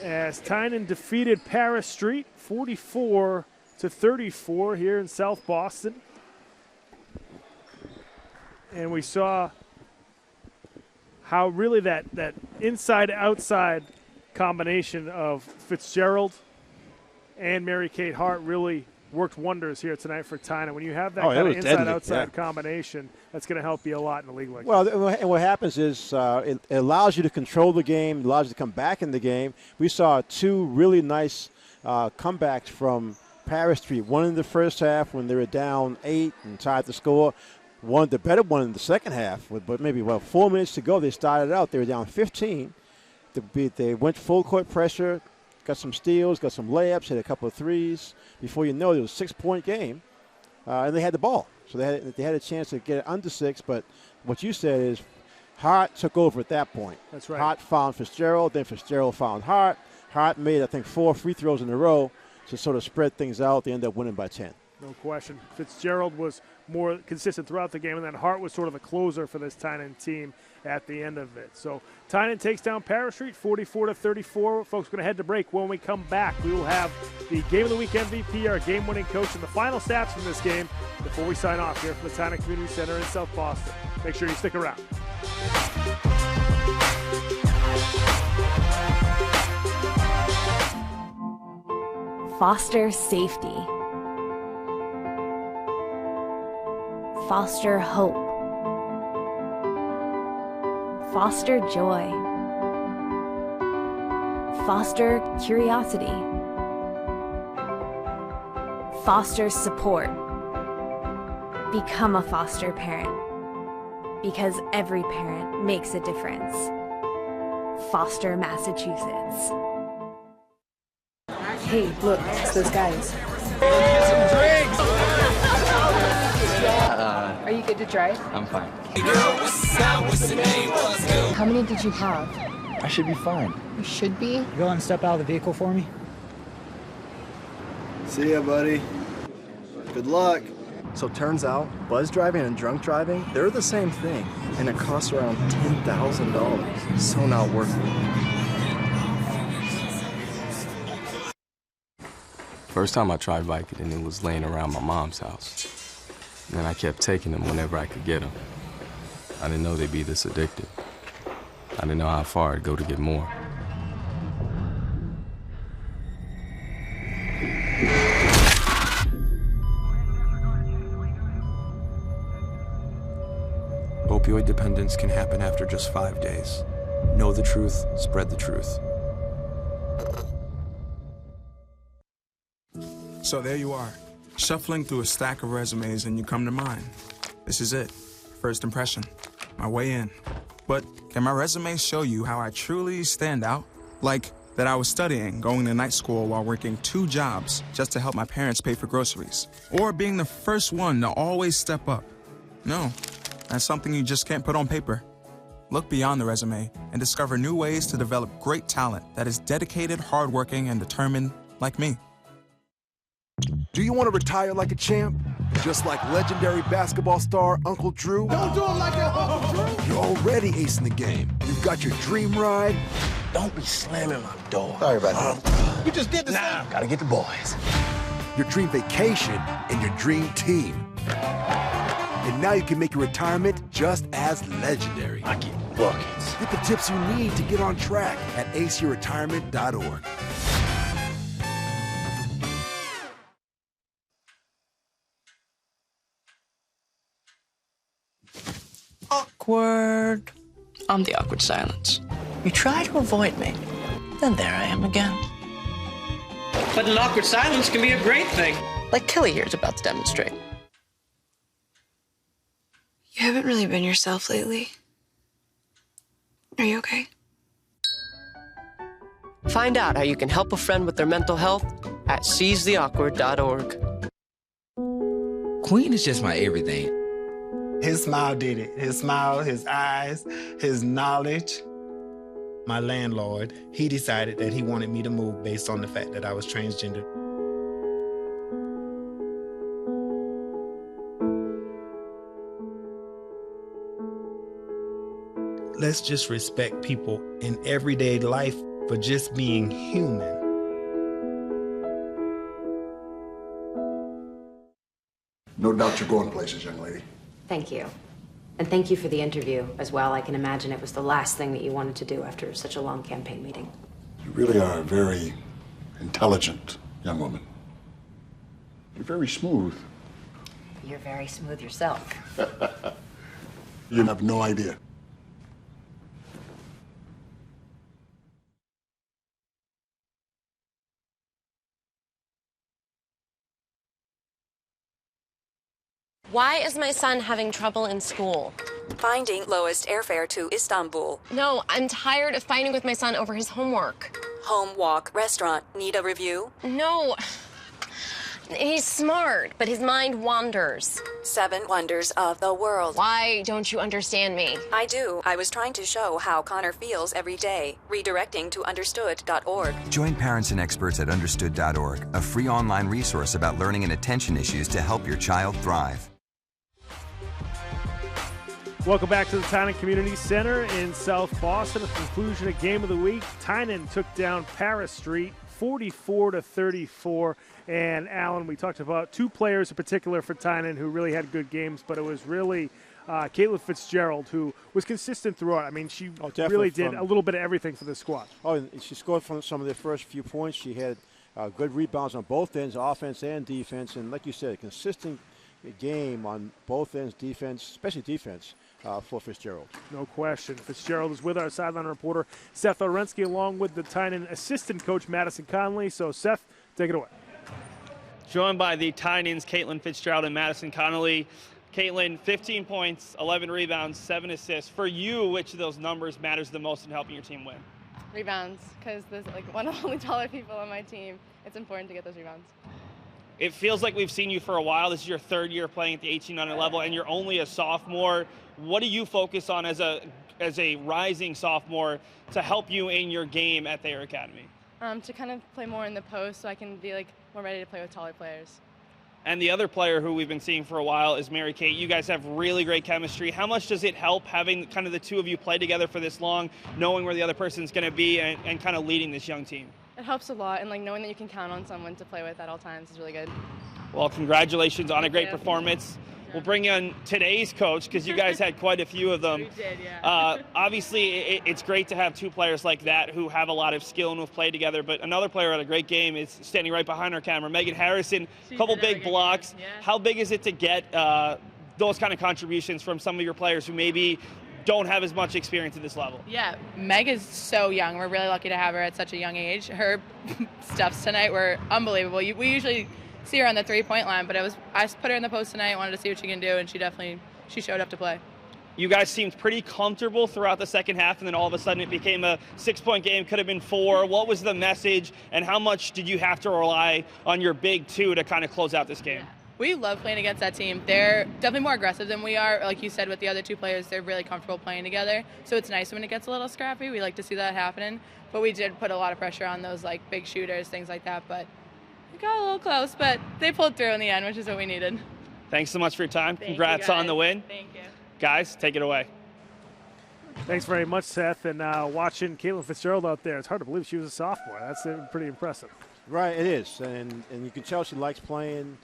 as Tynan defeated Paris Street 44-34 here in South Boston. And we saw how really that inside-outside combination of Fitzgerald and Mary Kate Hart really worked wonders here tonight for Tynan. When you have that kind of inside-outside combination, that's going to help you a lot in a league like that. Well, and what happens is it allows you to control the game, allows you to come back in the game. We saw 2 really nice comebacks from Paris Street. One in the first half when they were down 8 and tied the score. One, the better one in the second half, but maybe 4 minutes to go. They started out. They were down 15. They went full court pressure. Got some steals, got some layups, hit a couple of threes. Before you know it, was a 6-point game, and they had the ball. So they had a chance to get it under 6, but what you said is Hart took over at that point. That's right. Hart found Fitzgerald, then Fitzgerald found Hart. Hart made, I think, 4 free throws in a row to sort of spread things out. They ended up winning by 10. No question. Fitzgerald was more consistent throughout the game, and then Hart was sort of the closer for this Tynan team at the end of it. So Tynan takes down Paris Street 44-34. Folks, we're going to head to break. When we come back, we will have the Game of the Week MVP, our game-winning coach, and the final stats from this game before we sign off here from the Tynan Community Center in South Boston. Make sure you stick around. Foster safety. Foster hope. Foster joy. Foster curiosity. Foster support. Become a foster parent, because every parent makes a difference. Foster, Massachusetts. Hey, look, it's those guys. Are you good to drive? I'm fine. How many did you have? I should be fine. You should be? You go and step out of the vehicle for me? See ya, buddy. Good luck. So turns out, buzz driving and drunk driving, they're the same thing, and it costs around $10,000. So not worth it. First time I tried biking, and it was laying around my mom's house. And then I kept taking them whenever I could get them. I didn't know they'd be this addictive. I didn't know how far I'd go to get more. Opioid dependence can happen after just 5 days. Know the truth, spread the truth. So there you are, shuffling through a stack of resumes and you come to mine. This is it, first impression, my way in. But can my resume show you how I truly stand out? Like that I was studying, going to night school while working 2 jobs just to help my parents pay for groceries. Or being the first one to always step up. No, that's something you just can't put on paper. Look beyond the resume and discover new ways to develop great talent that is dedicated, hardworking, and determined like me. Do you want to retire like a champ? Just like legendary basketball star Uncle Drew? Don't do him like that, Uncle Drew! You're already acing the game. You've got your dream ride. Don't be slamming my door. Sorry about that. You just did the same. Gotta get the boys. Your dream vacation and your dream team. And now you can make your retirement just as legendary. I get buckets. Get the tips you need to get on track at aceyourretirement.org. Awkward. I'm the awkward silence. You try to avoid me, then there I am again. But an awkward silence can be a great thing. Like Kelly here is about to demonstrate. You haven't really been yourself lately. Are you okay? Find out how you can help a friend with their mental health at seizetheawkward.org. Queen is just my everything. His smile did it. His smile, his eyes, his knowledge. My landlord, he decided that he wanted me to move based on the fact that I was transgender. Let's just respect people in everyday life for just being human. No doubt you're going places, young lady. Thank you. And thank you for the interview as well. I can imagine it was the last thing that you wanted to do after such a long campaign meeting. You really are a very intelligent young woman. You're very smooth. You're very smooth yourself. You have no idea. Why is my son having trouble in school? Finding lowest airfare to Istanbul. No, I'm tired of fighting with my son over his homework. Home, walk, restaurant. Need a review? No. He's smart, but his mind wanders. 7 Wonders of the World. Why don't you understand me? I do. I was trying to show how Connor feels every day. Redirecting to understood.org. Join parents and experts at understood.org, a free online resource about learning and attention issues to help your child thrive. Welcome back to the Tynan Community Center in South Boston. At the conclusion of Game of the Week, Tynan took down Paris Street 44-34. And Alan, we talked about 2 players in particular for Tynan who really had good games, but it was really Caitlin Fitzgerald who was consistent throughout. I mean, she really did a little bit of everything for the squad. Oh, and she scored from some of the first few points. She had good rebounds on both ends, offense and defense. And like you said, a consistent game on both ends, defense, especially defense. For Fitzgerald. No question. Fitzgerald is with our sideline reporter, Seth Orensky, along with the Tynan assistant coach, Madison Connolly. So, Seth, take it away. Joined by the Tynans, Caitlin Fitzgerald and Madison Connolly. Caitlin, 15 points, 11 rebounds, 7 assists. For you, which of those numbers matters the most in helping your team win? Rebounds, because there's like one of the only taller people on my team. It's important to get those rebounds. It feels like we've seen you for a while. This is your 3rd year playing at the 1800 level, and you're only a sophomore. What do you focus on as a rising sophomore to help you in your game at Thayer Academy? To kind of play more in the post so I can be like more ready to play with taller players. And the other player who we've been seeing for a while is Mary Kate. You guys have really great chemistry. How much does it help having kind of the 2 of you play together for this long, knowing where the other person's going to be and kind of leading this young team? It helps a lot, and like knowing that you can count on someone to play with at all times is really good. Well, congratulations on a great performance. We'll bring in today's coach because you guys had quite a few of them. We did, yeah. Obviously, it's great to have 2 players like that who have a lot of skill and who have played together. But another player had a great game is standing right behind our camera, Megan Harrison. A couple big blocks. Yeah. How big is it to get those kind of contributions from some of your players who maybe don't have as much experience at this level? Yeah, Meg is so young. We're really lucky to have her at such a young age. Her stuffs tonight were unbelievable. We usually see her on the 3-point line, but I put her in the post tonight, wanted to see what she can do, and she showed up to play. You guys seemed pretty comfortable throughout the second half, and then all of a sudden it became a 6-point game, could have been 4. What was the message, and how much did you have to rely on your big 2 to kind of close out this game? Yeah. We love playing against that team. They're definitely more aggressive than we are. Like you said, with the other 2 players, they're really comfortable playing together. So it's nice when it gets a little scrappy. We like to see that happening. But we did put a lot of pressure on those like big shooters, things like that. But we got a little close, but they pulled through in the end, which is what we needed. Thanks so much for your time. Thank Congrats you, on the win. Thank you. Guys, take it away. Thanks very much, Seth. And watching Caitlin Fitzgerald out there, it's hard to believe she was a sophomore. That's pretty impressive. Right, it is. And you can tell she likes playing.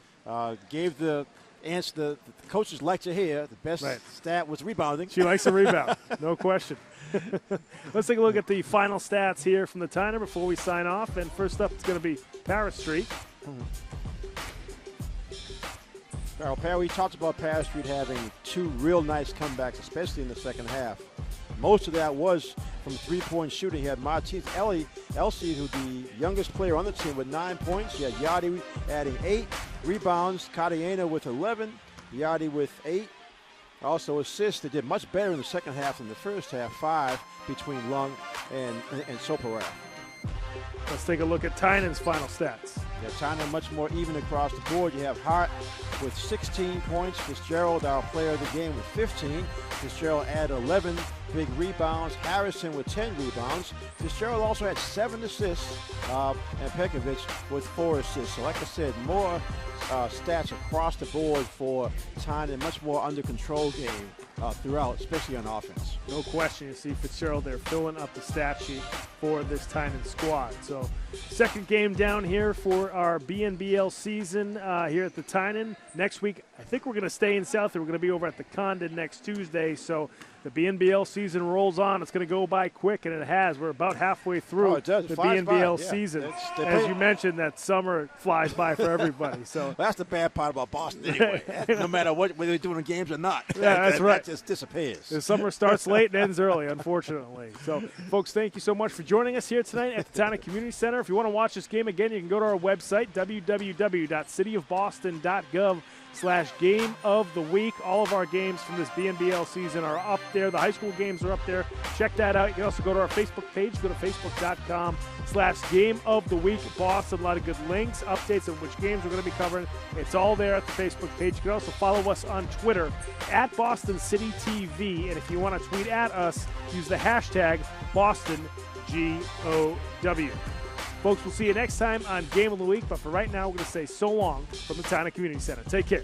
Gave the answer the coaches like to hear. The best stat was rebounding. She likes to rebound, no question. Let's take a look at the final stats here from the Tynan before we sign off. And first up, it's going to be Paris Street. We talked about Paris Street having 2 real nice comebacks, especially in the second half. Most of that was from 3-point shooting. You had Martise Elsie, who's the youngest player on the team, with 9 points. You had Yadi adding 8 rebounds. Cardiana with 11. Yadi with 8. Also assists. They did much better in the second half than the first half. 5 between Lung and Soparaf. Let's take a look at Tynan's final stats. Yeah, Tynan much more even across the board. You have Hart with 16 points. Fitzgerald, our player of the game, with 15. Fitzgerald added 11 big rebounds. Harrison with 10 rebounds. Fitzgerald also had 7 assists. And Pekovic with 4 assists. So like I said, more stats across the board for Tynan. Much more under control game throughout, especially on offense. No question. You see Fitzgerald there filling up the stat sheet for this Tynan squad. So second game down here for our BNBL season here at the Tynan. Next week, I think we're going to stay in South. We're going to be over at the Condon next Tuesday. So the BNBL season rolls on. It's going to go by quick, and it has. We're about halfway through the BNBL season. As you mentioned, that summer flies by for everybody. So that's the bad part about Boston anyway. No matter whether they're doing the games or not. Yeah, that's right. That just disappears. The summer starts late and ends early, unfortunately. So, folks, thank you so much for joining us here tonight at the Tynan Community Center. If you want to watch this game again, you can go to our website, www.cityofboston.gov. Facebook.com/Game of the Week. All of our games from this BNBL season are up there. The high school games are up there. Check that out. You can also go to our Facebook page. Go to Facebook.com/Game of the Week. Boston, a lot of good links, updates of which games we're going to be covering. It's all there at the Facebook page. You can also follow us on Twitter at Boston City TV. And if you want to tweet at us, use the hashtag BostonGOW. Folks, we'll see you next time on Game of the Week. But for right now, we're going to say so long from the Tynan Community Center. Take care.